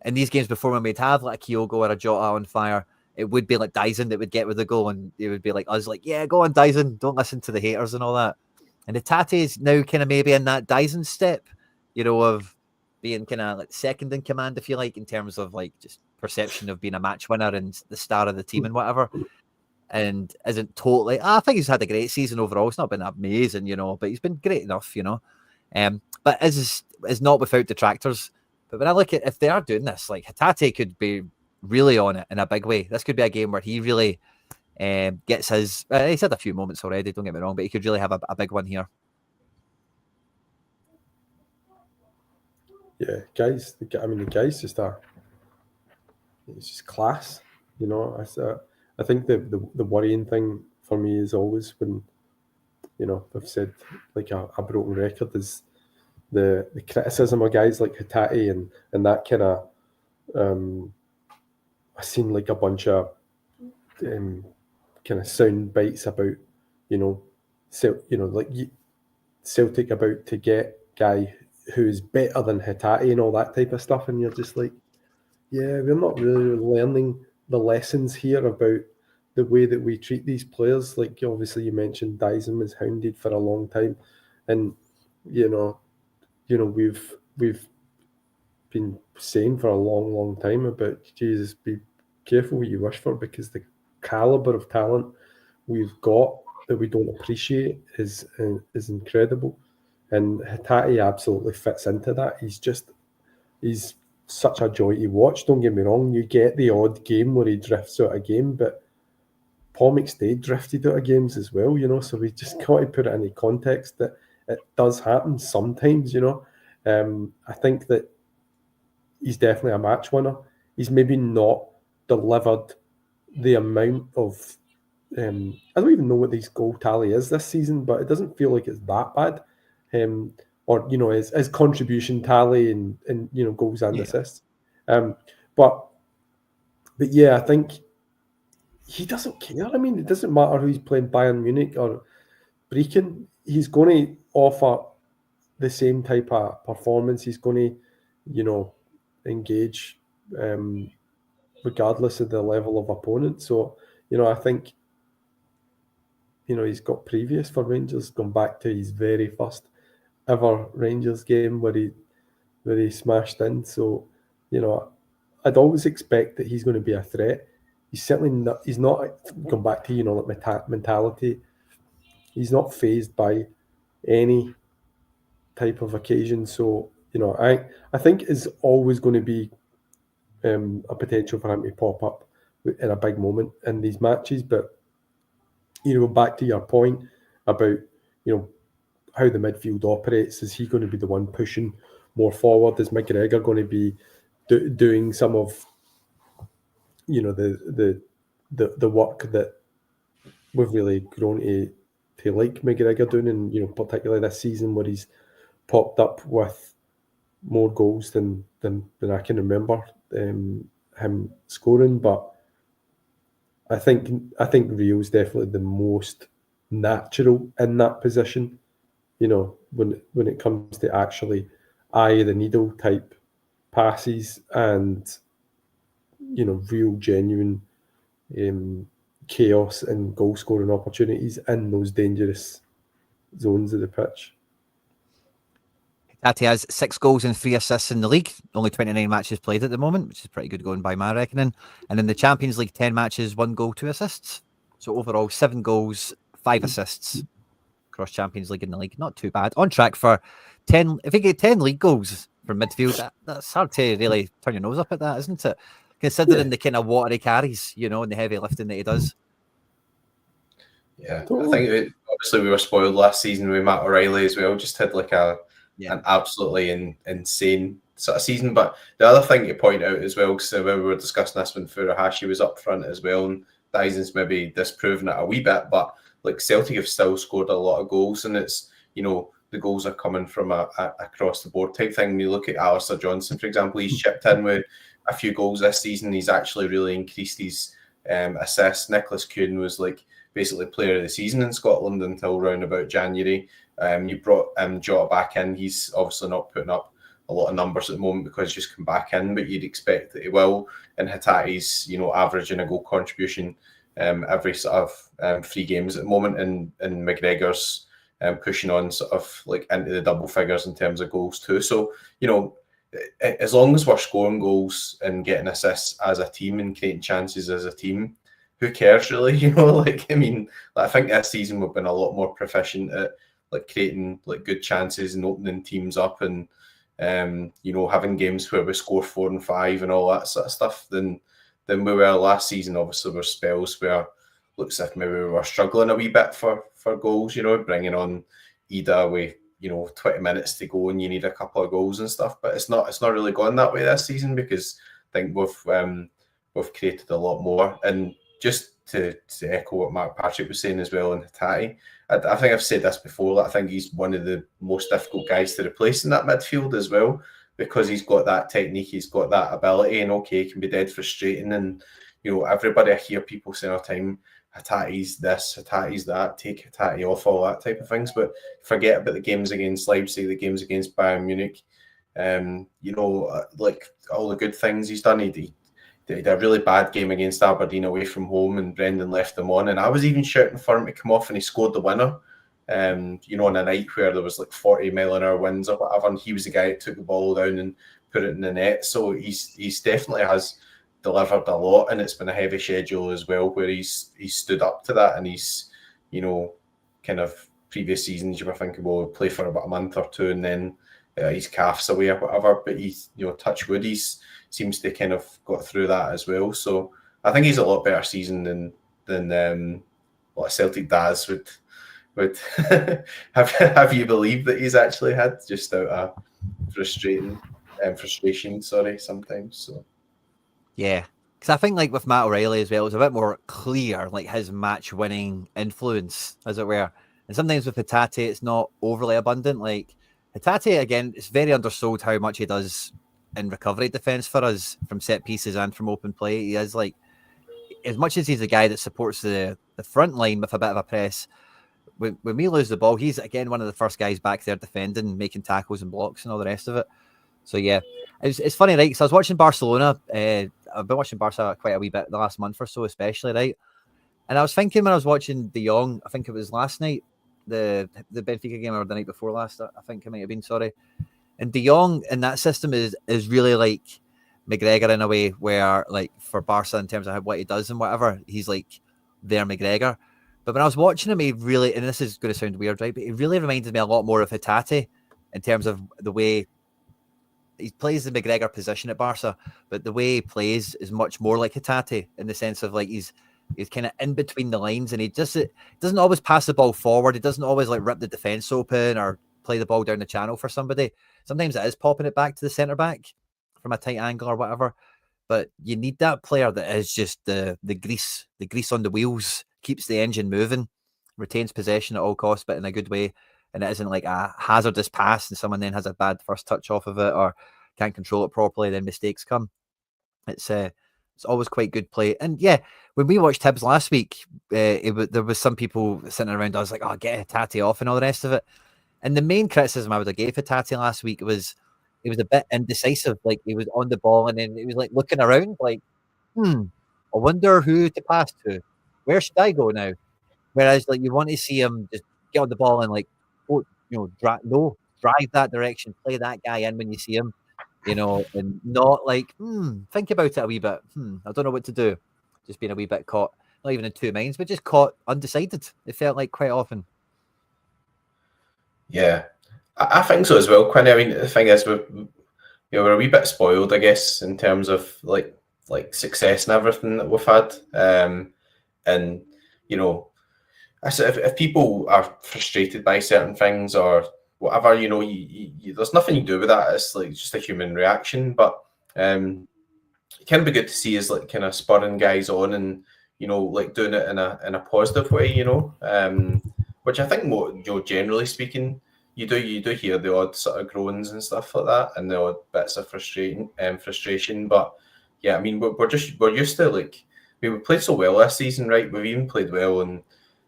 in these games before, when we'd have like a Kyogo or a Jota on fire, it would be like Daizen that would get with the goal, and it would be like us, like, yeah, go on Daizen, don't listen to the haters and all that. And Hatate is now kind of maybe in that Daizen step, of being kind of like second in command, if you like, in terms of like just perception of being a match winner and the star of the team and whatever. And isn't totally, I think he's had a great season overall. It's not been amazing, but he's been great enough, but is not without detractors. But when I look at, if they are doing this, like Hatate could be really on it in a big way. This could be a game where he really gets his. He's had a few moments already. Don't get me wrong, but he could really have a big one here. Yeah, guys. I mean, the guy's just it's just class. You know, I think the worrying thing for me is always when, you know, I've said like a broken record is the criticism of guys like Hatate and that kind of. I seen like a bunch of kind of sound bites about, you know, like Celtic about to get guy who's better than Hatate and all that type of stuff, and you're just like, yeah, we're not really learning the lessons here about the way that we treat these players. Like obviously you mentioned Daizen was hounded for a long time, and you know we've been saying for a long time about, Jesus, be careful what you wish for, because the caliber of talent we've got that we don't appreciate is incredible, and Hatate absolutely fits into that. He's such a joy to watch. Don't get me wrong, you get the odd game where he drifts out of game, but Paul McStay drifted out of games as well, you know, so we just got to put it into context that it does happen sometimes, you know. I think that he's definitely a match winner. He's maybe not delivered the amount of I don't even know what his goal tally is this season, but it doesn't feel like it's that bad. Or you know, his contribution tally and you know, goals and assists. But yeah, I think he doesn't care. I mean, it doesn't matter who he's playing, Bayern Munich or Brecon. He's going to offer the same type of performance. He's going to, you know, engage regardless of the level of opponent. So, you know, I think, you know, he's got previous for Rangers, gone back to his very first ever Rangers game where he smashed in. So, you know, I'd always expect that he's going to be a threat. He's certainly not. He's not gone back to, you know, like mentality. He's not fazed by any type of occasion. So, you know, I think it's always going to be a potential for him to pop up in a big moment in these matches. But, you know, back to your point about, you know, how the midfield operates, is he going to be the one pushing more forward? Is McGregor going to be doing some of, you know, the work that we've really grown to like McGregor doing, and you know, particularly this season where he's popped up with more goals than I can remember him scoring. But I think Rio's definitely the most natural in that position. You know, when it comes to actually eye the needle type passes and, you know, real genuine chaos and goal scoring opportunities in those dangerous zones of the pitch. Hatate has 6 goals and 3 assists in the league. Only 29 matches played at the moment, which is pretty good going by my reckoning. And in the Champions League, 10 matches, 1 goal, 2 assists. So overall, 7 goals, 5 assists across Champions League in the league. Not too bad. On track for 10. If you get 10 league goals from midfield, that's hard to really turn your nose up at that, isn't it? Considering the kind of water he carries, you know, and the heavy lifting that he does. Yeah, I think obviously we were spoiled last season with Matt O'Reilly as well. Just had like an absolutely insane sort of season. But the other thing to point out as well, because when we were discussing this when Furuhashi was up front as well, and Daizen's maybe disproving it a wee bit, but like Celtic have still scored a lot of goals, and it's, you know, the goals are coming from a across the board type thing. When you look at Alistair Johnson, for example, he's chipped in with a few goals this season. He's actually really increased his assists. Nicholas Kuhn was like basically player of the season in Scotland until around about January. You brought Jota back in. He's obviously not putting up a lot of numbers at the moment because he's just come back in, but you'd expect that he will. And Hatate's, you know, averaging a goal contribution every sort of 3 games at the moment, and McGregor's pushing on sort of like into the double figures in terms of goals too. So, you know, as long as we're scoring goals and getting assists as a team and creating chances as a team, who cares really? You know, like, I mean, like, I think this season we've been a lot more proficient at like creating like good chances and opening teams up, and you know, having games where we score 4 and 5 and all that sort of stuff than we were last season. Obviously, there were spells where looks like maybe we were struggling a wee bit for goals, bringing on Ida with 20 minutes to go and you need a couple of goals and stuff. But it's not really gone that way this season, because I think we've created a lot more. And just to echo what Mark Patrick was saying as well on Hatate, I think I've said this before, I think he's one of the most difficult guys to replace in that midfield as well, because he's got that technique, he's got that ability, and it can be dead frustrating. And everybody, I hear people saying all the time, Hatate's this, Hatate's that, take Hatate off, all that type of things, but forget about the games against Leipzig, the games against Bayern Munich. Like all the good things he's done. He did a really bad game against Aberdeen away from home, and Brendan left him on, and I was even shouting for him to come off, and he scored the winner. On a night where there was like 40-mile-an-hour winds or whatever, and he was the guy that took the ball down and put it in the net. So he's definitely has delivered a lot, and it's been a heavy schedule as well, where he's stood up to that, and he's kind of previous seasons you were thinking, well, we'll play for about a month or two and then his calf's away or whatever, but he's touch wood, he's seems to kind of got through that as well. So I think he's a lot better season than what Celtic does would have you believe that he's actually had, just out of frustration sometimes. So yeah, because I think like with Matt O'Reilly as well, it's a bit more clear, like his match-winning influence, as it were. And sometimes with Hatate, it's not overly abundant. Like Hatate, again, it's very undersold how much he does in recovery defence for us from set pieces and from open play. He is like, as much as he's a guy that supports the front line with a bit of a press, when we lose the ball, he's again one of the first guys back there defending, making tackles and blocks and all the rest of it. So yeah, it's funny, right? So I was watching Barcelona. I've been watching Barca quite a wee bit the last month or so, especially, right? And I was thinking when I was watching De Jong, I think it was last night, the Benfica game, or the night before last, I think it might have been, sorry. And De Jong in that system is really like McGregor in a way, where like for Barca in terms of what he does and whatever, he's like their McGregor. But when I was watching him, he really, and this is going to sound weird, right? But he really reminded me a lot more of Hatate in terms of the way he plays the McGregor position at Barca, but the way he plays is much more like Hatate in the sense of like he's kind of in between the lines, and he just doesn't always pass the ball forward. He doesn't always like rip the defense open or play the ball down the channel for somebody. Sometimes it is popping it back to the centre back from a tight angle or whatever. But you need that player that is just the grease on the wheels, keeps the engine moving, retains possession at all costs, but in a good way. And it isn't like a hazardous pass and someone then has a bad first touch off of it or can't control it properly, then mistakes come. It's always quite good play. And yeah, when we watched Hibs last week, there was some people sitting around, I was like, oh, get Hatate off and all the rest of it. And the main criticism I would have gave Hatate last week was he was a bit indecisive. Like he was on the ball and then he was like looking around like, I wonder who to pass to. Where should I go now? Whereas like you want to see him just get on the ball and like, drive that direction, play that guy in when you see him, and not like, think about it a wee bit. I don't know what to do. Just being a wee bit caught, not even in two minds, but just caught undecided. It felt like quite often. Yeah, I think so as well, Quinn. I mean, the thing is, we're a wee bit spoiled, I guess, in terms of like success and everything that we've had. And I said, if people are frustrated by certain things or whatever, there's nothing you can do with that. It's like just a human reaction. But it can be good to see us like kind of spurring guys on and like doing it in a positive way. Which I think generally speaking, you do hear the odd sort of groans and stuff like that, and the odd bits of frustration. But yeah, I mean, we're used to like we played so well this season, right? We've even played well in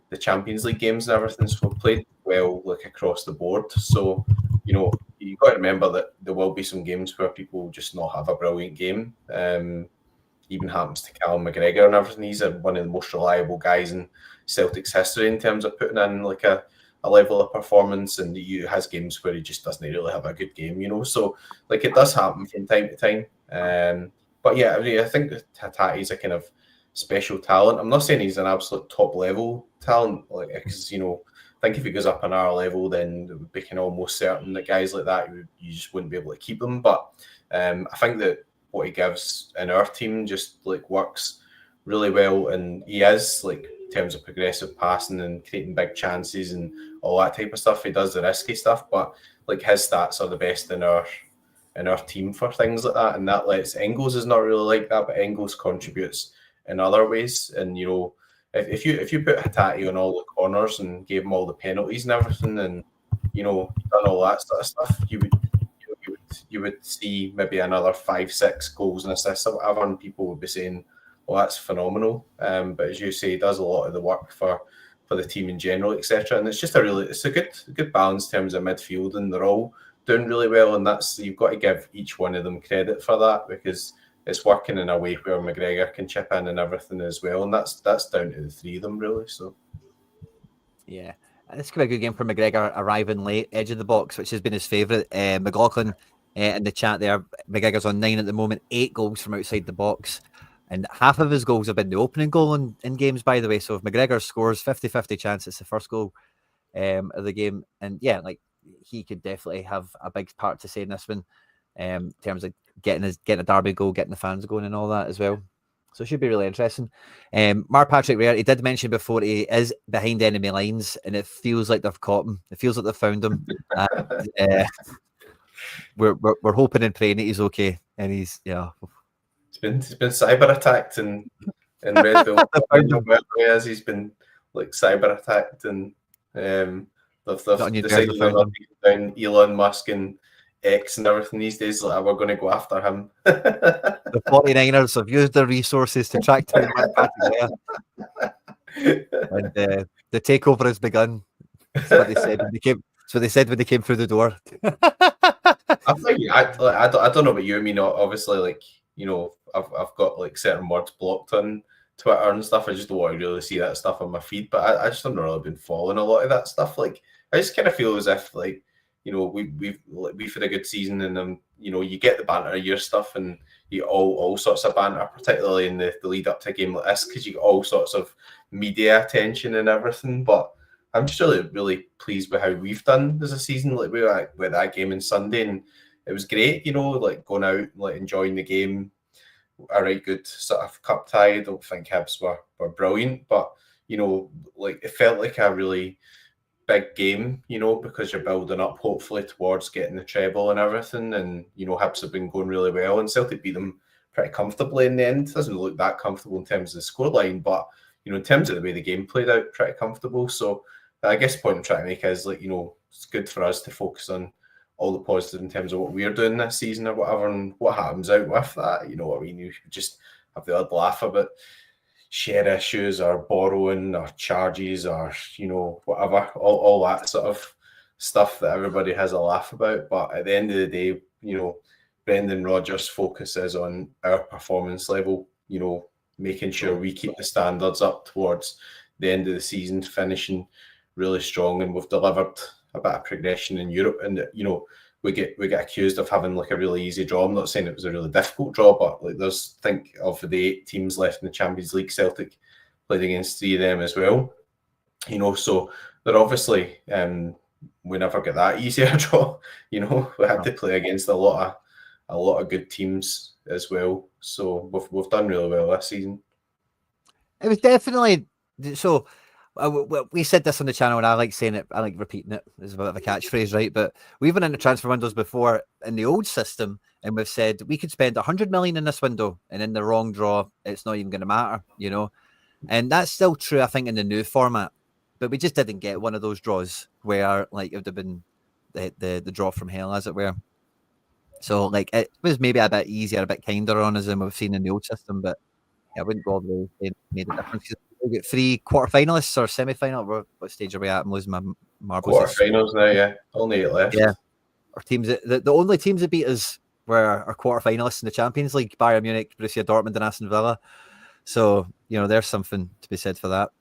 the Champions League games and everything, so we've played well like across the board. So you've got to remember that there will be some games where people just not have a brilliant game. Even happens to Callum McGregor and everything. He's one of the most reliable guys in Celtic's history in terms of putting in like a level of performance, and he has games where he just doesn't really have a good game, so like it does happen from time to time. But yeah, I mean, I think Hatate's a kind of special talent. I'm not saying he's an absolute top level talent, like, because I think if he goes up an hour level, then it would be kind of almost certain that guys like that you just wouldn't be able to keep them. But I think that what he gives in our team just like works really well, and he is like in terms of progressive passing and creating big chances and all that type of stuff. He does the risky stuff, but like his stats are the best in our team for things like that, and that lets Engels is not really like that, but Engels contributes in other ways. And you know, if you put Hatate on all the corners and gave him all the penalties and everything, and you know, done all that sort of stuff, you would see maybe another 5-6 goals and assists or whatever, and people would be saying, well, that's phenomenal. But as you say, he does a lot of the work for the team in general, etc. And it's a good balance in terms of midfield, and they're all doing really well. And that's, you've got to give each one of them credit for that, because it's working in a way where McGregor can chip in and everything as well. And that's down to the three of them really. So yeah. This could be a good game for McGregor, arriving late, edge of the box, which has been his favourite. McLaughlin in the chat there, McGregor's on 9 at the moment, 8 goals from outside the box. And half of his goals have been the opening goal in games, by the way. So if McGregor scores, 50-50 chance it's the first goal of the game. And yeah, like he could definitely have a big part to say in this one, in terms of getting a derby goal, getting the fans going and all that as well. So it should be really interesting. Mark Patrick Rare, he did mention before he is behind enemy lines, and it feels like they've caught him. It feels like they've found him. We're hoping and praying that he's okay, and he's he's been cyber attacked in Red Bull. Wherever he is, he's been like cyber attacked, and they've decided they're not taking down Elon Musk and X and everything these days. Like, we're going to go after him. The 49ers have used their resources to track down Mark Patrick Rare, and the takeover has begun. That's what they said when they came. That's what they said when they came through the door. I think I don't know about you. I mean, obviously, like, you know, I've got like certain words blocked on Twitter and stuff. I just don't want to really see that stuff on my feed. But I just haven't really been following a lot of that stuff. Like, I just kind of feel as if, like, you know, we've had a good season, and you know, you get the banter of your stuff, and you all sorts of banter, particularly in the lead up to a game like this, because you get all sorts of media attention and everything. But I'm just really pleased with how we've done as a season. Like, we were with that game on Sunday, and it was great, you know, like going out, like enjoying the game. A right good sort of cup tie. I don't think Hibs were brilliant, but you know, like it felt like a really big game, you know, because you're building up hopefully towards getting the treble and everything. And you know, Hibs have been going really well, and Celtic beat them pretty comfortably in the end. It doesn't look that comfortable in terms of the scoreline, but you know, in terms of the way the game played out, pretty comfortable. So I guess the point I'm trying to make is, like, you know, it's good for us to focus on all the positive in terms of what we're doing this season or whatever, and what happens out with that. You know what I mean? You should just have the odd laugh about share issues or borrowing or charges or, you know, whatever, all that sort of stuff that everybody has a laugh about. But at the end of the day, you know, Brendan Rodgers' focus is on our performance level, you know, making sure we keep the standards up towards the end of the season, finishing really strong. And we've delivered a bit of progression in Europe, and you know, we get accused of having like a really easy draw. I'm not saying it was a really difficult draw, but like, think of the 8 teams left in the Champions League, Celtic played against 3 of them as well, you know, so they're obviously we never get that easier draw, you know. We had to play against a lot of good teams as well, so we've done really well this season. It was definitely so. We said this on the channel, and I like saying it. I like repeating it. It's a bit of a catchphrase, right? But we've been in the transfer windows before in the old system, and we've said we could spend 100 million in this window, and in the wrong draw, it's not even going to matter, you know. And that's still true, I think, in the new format. But we just didn't get one of those draws where, like, it would have been the draw from hell, as it were. So, like, it was maybe a bit easier, a bit kinder on us than we've seen in the old system. But yeah, I wouldn't go all the way and made a difference. We get 3 quarterfinalists or semi-final. What stage are we at? I'm losing my marbles. Quarterfinals now, yeah. Only 8 left. Yeah. Our teams, the only teams that beat us were our quarterfinalists in the Champions League: Bayern Munich, Borussia Dortmund, and Aston Villa. So, you know, there's something to be said for that.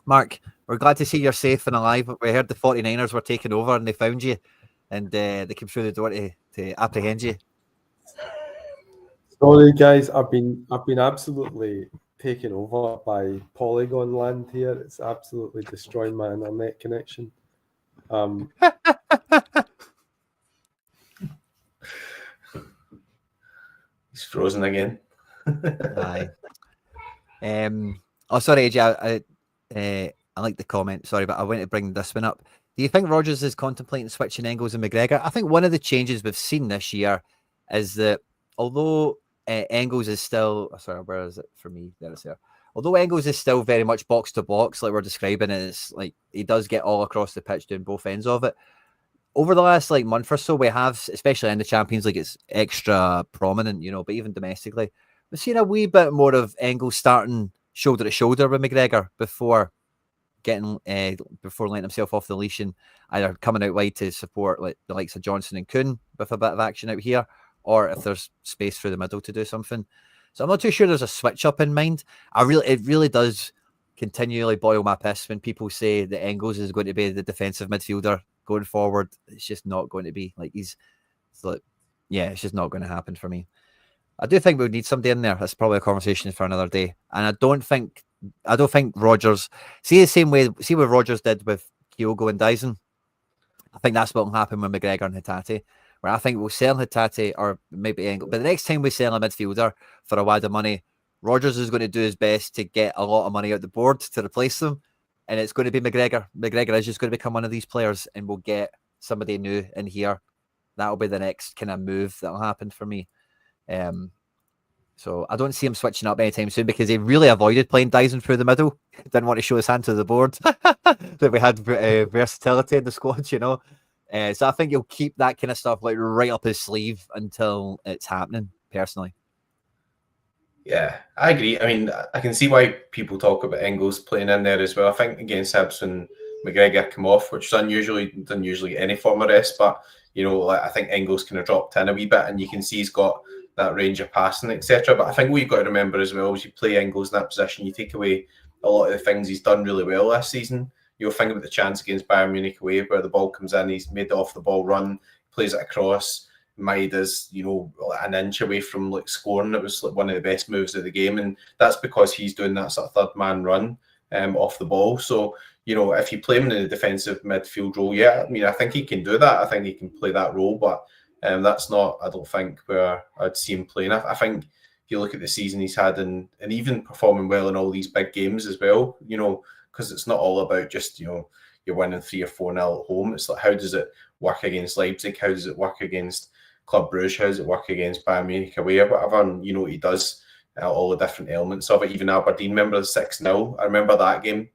Mark, we're glad to see you're safe and alive. We heard the 49ers were taking over and they found you, and they came through the door to apprehend you. Sorry, guys. I've been absolutely taken over by Polygon land here. It's absolutely destroying my internet connection. He's frozen again. Aye. Oh, sorry, AJ. I like the comment. Sorry, but I want to bring this one up. Do you think Rodgers is contemplating switching Engels and McGregor? I think one of the changes we've seen this year is that although Engels is still, sorry, where is it for me? There it's there. Although Engels is still very much box to box, like we're describing it, it's like he does get all across the pitch doing both ends of it. Over the last month or so, we have, especially in the Champions League, it's extra prominent, but even domestically, we've seen a wee bit more of Engels starting shoulder to shoulder with McGregor before letting himself off the leash and either coming out wide to support like the likes of Johnson and Kuhn with a bit of action out here, or if there's space through the middle to do something. So I'm not too sure there's a switch up in mind. It really does continually boil my piss when people say that Engels is going to be the defensive midfielder going forward. It's just not going to be. It's just not going to happen for me. I do think we need somebody in there. That's probably a conversation for another day. And I don't think Rodgers see what Rodgers did with Kyogo and Daizen. I think that's what will happen with McGregor and Hatate. Where I think we'll sell Hatate or maybe Engels. But the next time we sell a midfielder for a wad of money, Rodgers is going to do his best to get a lot of money out the board to replace them. And it's going to be McGregor. McGregor is just going to become one of these players and we'll get somebody new in here. That'll be the next kind of move that'll happen for me. So I don't see him switching up anytime soon because he really avoided playing Daizen through the middle. Didn't want to show his hand to the board that we had versatility in the squad, So I think he'll keep that kind of stuff right up his sleeve until it's happening, personally. Yeah, I agree. I mean, I can see why people talk about Engels playing in there as well. I think against Hibs when McGregor come off, which is doesn't usually get any form of rest, but I think Engels kind of dropped in a wee bit, and you can see he's got that range of passing, etc. But I think what you've got to remember as well is you play Engels in that position, you take away a lot of the things he's done really well this season. You'll think about the chance against Bayern Munich away where the ball comes in, he's made the off the ball run, plays it across. Maeda's, an inch away from scoring. It was one of the best moves of the game, and that's because he's doing that sort of third man run off the ball. So if you play him in the defensive midfield role, I think he can do that. I think he can play that role, but that's not, I don't think, where I'd see him playing. I think if you look at the season he's had and even performing well in all these big games as well, because it's not all about just you're winning 3 or 4-0 at home. It's like, how does it work against Leipzig? How does it work against Club Brugge? How does it work against Bayern Munich away or whatever? And he does all the different elements of it. Even Aberdeen, remember the 6-0? I remember that game.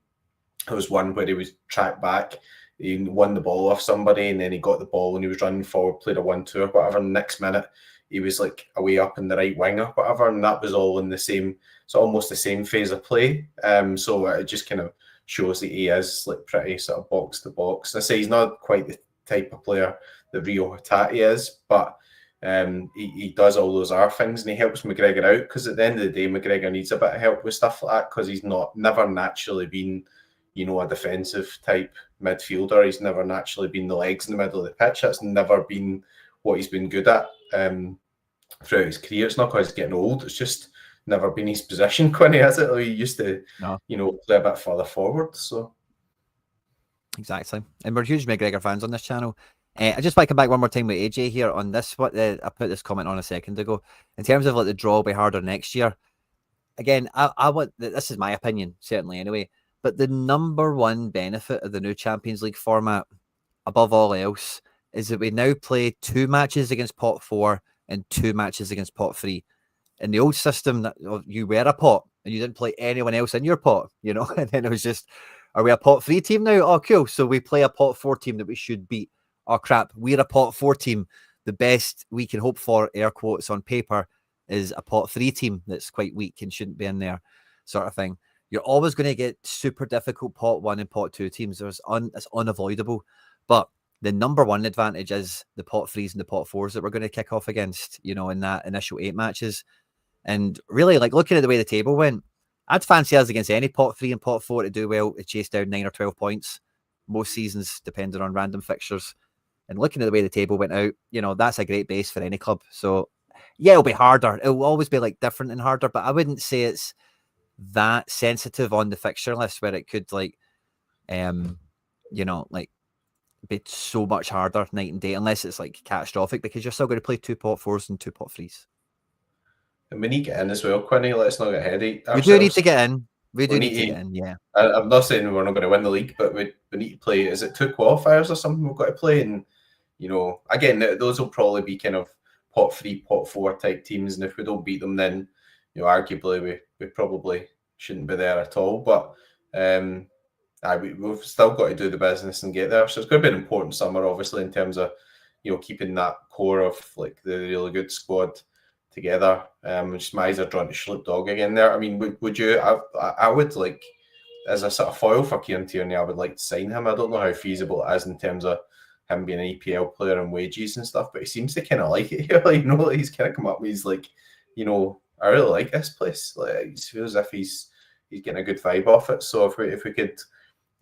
It was one where he was tracked back. He won the ball off somebody and then he got the ball and he was running forward, played a 1-2 or whatever. And the next minute, he was away up in the right wing or whatever. And that was all in the same, so almost the same phase of play. So it just kind of shows that he is pretty sort of box to box. And I say he's not quite the type of player that Reo Hatate is, but he does all those other things and he helps McGregor out because at the end of the day, McGregor needs a bit of help with stuff like that because he's never naturally been, a defensive type midfielder. He's never naturally been the legs in the middle of the pitch. That's never been what he's been good at throughout his career. It's not because he's getting old. It's just never been his position, Quinny, has it? He used to, play a bit further forward. So exactly. And we're huge McGregor fans on this channel. I just want to come back one more time with AJ here on this. I put this comment on a second ago. In terms of the draw will be harder next year. Again, I want, this is my opinion, certainly anyway, but the number one benefit of the new Champions League format, above all else, is that we now play 2 matches against pot 4 and 2 matches against pot 3. In the old system, you were a pot and you didn't play anyone else in your pot, and then it was just, are we a pot 3 team now? Oh, cool. So we play a pot 4 team that we should beat. Oh, crap. We're a pot 4 team. The best we can hope for, air quotes on paper, is a pot 3 team that's quite weak and shouldn't be in there, sort of thing. You're always going to get super difficult pot 1 and pot 2 teams. It's unavoidable. But the number one advantage is the pot 3s and the pot 4s that we're going to kick off against, in that initial 8 matches. And really, looking at the way the table went, I'd fancy us against any pot 3 and pot 4 to do well, to chase down 9 or 12 points most seasons, depending on random fixtures. And looking at the way the table went out, that's a great base for any club. So, yeah, it'll be harder. It will always be different and harder, but I wouldn't say it's that sensitive on the fixture list where it could be so much harder night and day, unless it's catastrophic, because you're still going to play 2 pot 4s and 2 pot 3s. And we need to get in as well, Quinny. Let's not get ahead of ourselves. We do need to get in. We We need need to to- get in, yeah. I'm not saying we're not going to win the league, but we need to play. Is it 2 qualifiers or something we've got to play? And, again, those will probably be kind of pot 3, pot 4 type teams. And if we don't beat them, then, arguably we probably shouldn't be there at all. But we've still got to do the business and get there. So it's going to be an important summer, obviously, in terms of, keeping that core of like the really good squad together. Just my eyes are drawn to Schlipp Dog again there. I mean, would you? I would like, as a sort of foil for Kieran Tierney, I would like to sign him. I don't know how feasible it is in terms of him being an EPL player and wages and stuff, but he seems to kind of like it here. Like, he's kind of come up with, he's like, I really like this place. Like, it feels as if he's getting a good vibe off it. So if we could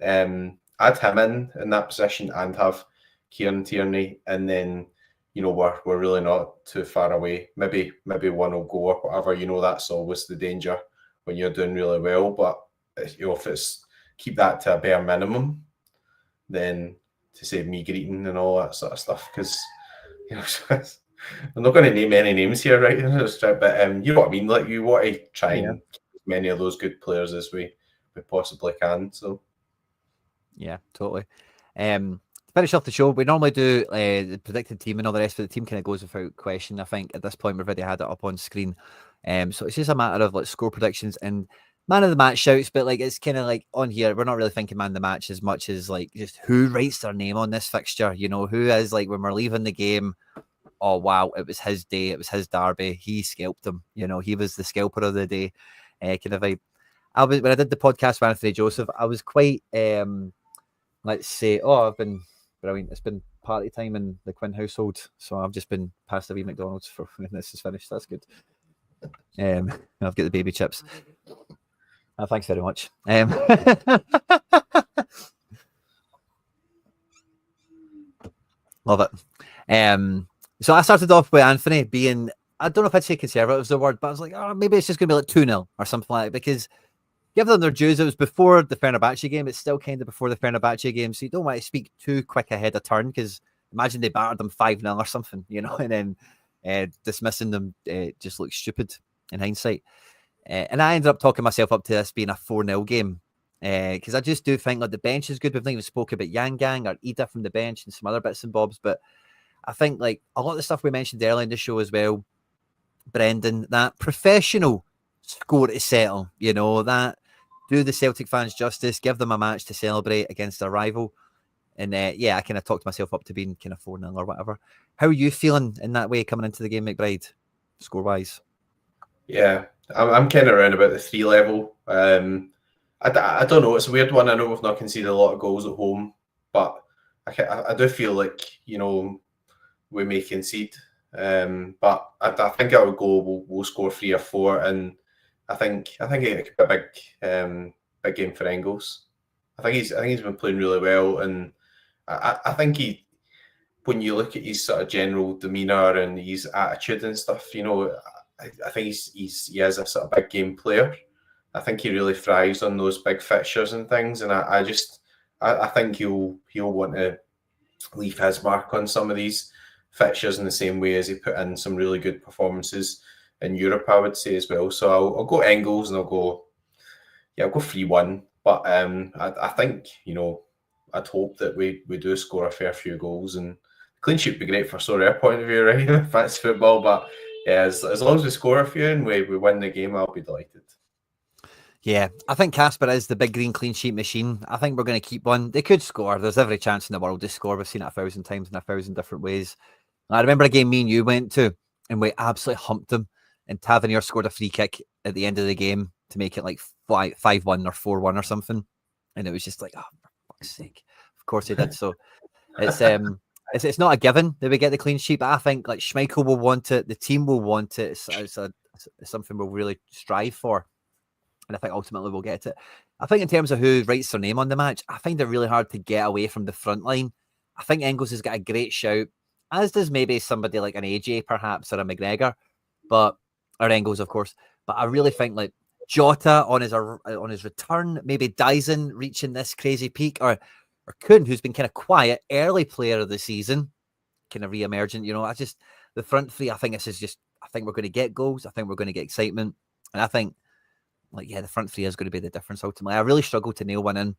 add him in that position and have Kieran Tierney, and then we're really not too far away. Maybe one will go or whatever. That's always the danger when you're doing really well. But if it's keep that to a bare minimum, then to save me greeting and all that sort of stuff, because I'm not going to name any names here, right? But you know what I mean. Like, you want to try and keep as many of those good players as we possibly can. So yeah, totally. To finish off the show, we normally do the predicted team and all the rest, but the team kind of goes without question. I think at this point we've already had it up on screen. So it's just a matter of like score predictions and man of the match shouts, but like it's kind of like on here, we're not really thinking man of the match as much as like just who writes their name on this fixture, who is like when we're leaving the game, oh wow, it was his day, it was his derby, he scalped them, he was the scalper of the day, kind of vibe. When I did the podcast with Anthony Joseph, I was quite let's say, I've been brilliant. It's been party time in the Quinn household, so I've just been past the wee McDonald's for when this is finished. That's good. I've got the baby chips. Thanks very much. Love it. So I started off with Anthony being, I don't know if I'd say conservative is the word, but I was like, maybe it's just going to be like 2-0 or something like that, because give them their dues. It was before the Fenerbahce game. It's still kind of before the Fenerbahce game. So you don't want to speak too quick ahead of turn, because imagine they battered them 5-0 or something, and then dismissing them just looks stupid in hindsight. And I ended up talking myself up to this being a 4-0 game, because I just do think like the bench is good. We've not even spoke about Yang Gang or Ida from the bench and some other bits and bobs, but I think like a lot of the stuff we mentioned earlier in the show as well, Brendan, that professional score to settle, that do the Celtic fans justice, give them a match to celebrate against a rival. And I kind of talked myself up to being kind of 4-0 or whatever. How are you feeling in that way coming into the game, McBride, score-wise? Yeah, I'm kind of around about the 3 level. I don't know. It's a weird one. I know we've not conceded a lot of goals at home, but I do feel like, we may concede. But I think I would go, we'll score 3 or 4, and I think it could be a big game for Engels. I think he's been playing really well, and I think when you look at his sort of general demeanour and his attitude and stuff, I think he is a sort of big game player. I think he really thrives on those big fixtures and things, and I think he'll want to leave his mark on some of these fixtures in the same way as he put in some really good performances in Europe, I would say as well. So I'll go Engels, and I'll go 3-1. But I think I'd hope that we do score a fair few goals, and clean sheet would be great for sorare point of view, right? Fantasy football, but yeah, as long as we score a few and we win the game, I'll be delighted. Yeah, I think Casper is the big green clean sheet machine. I think we're going to keep one. They could score. There's every chance in the world to score. We've seen it 1,000 times in 1,000 different ways. I remember a game me and you went to, and we absolutely humped them. And Tavernier scored a free kick at the end of the game to make it like 5-1 or 4-1 or something. And it was just like, oh, for fuck's sake. Of course he did. So it's not a given that we get the clean sheet, but I think like Schmeichel will want it. The team will want it. It's something we'll really strive for. And I think ultimately we'll get it. I think in terms of who writes their name on the match, I find it really hard to get away from the front line. I think Engels has got a great shout, as does maybe somebody like an AJ perhaps, or a McGregor, or Engels, of course. But I really think like Jota on his return, maybe Daizen reaching this crazy peak, or Kuhn, who's been kind of quiet, early player of the season, kind of re-emergent. The front three, I think this is just I think we're going to get goals. I think we're going to get excitement. And I think, the front three is going to be the difference ultimately. I really struggle to nail one in.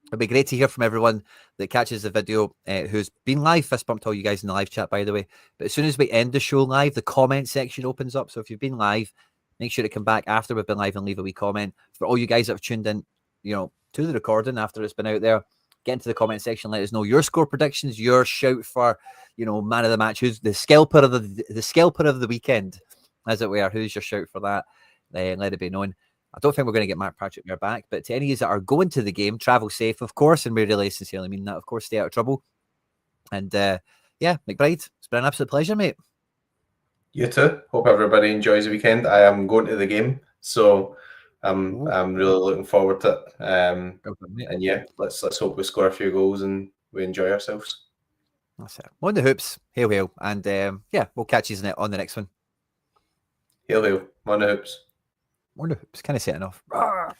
It'd be great to hear from everyone that catches the video who's been live. Fist bump to all you guys in the live chat, by the way. But as soon as we end the show live, the comment section opens up. So if you've been live, make sure to come back after we've been live and leave a wee comment. For all you guys that have tuned in, to the recording after it's been out there, get into the comment section, let us know your score predictions, your shout for, man of the match, who's the scalper of the weekend, as it were. Who's your shout for that? Let it be known. I don't think we're going to get Mark Patrick back, but to any of you that are going to the game, travel safe, of course, and we really sincerely mean that. Of course, stay out of trouble. And McBride, it's been an absolute pleasure, mate. You too. Hope everybody enjoys the weekend. I am going to the game, so I'm really looking forward to it. And yeah, let's hope we score a few goals and we enjoy ourselves. That's it. On the hoops, hail, hail, and we'll catch you on the next one. Hail, hail, on the hoops. On the hoops, kind of setting off. Rawr.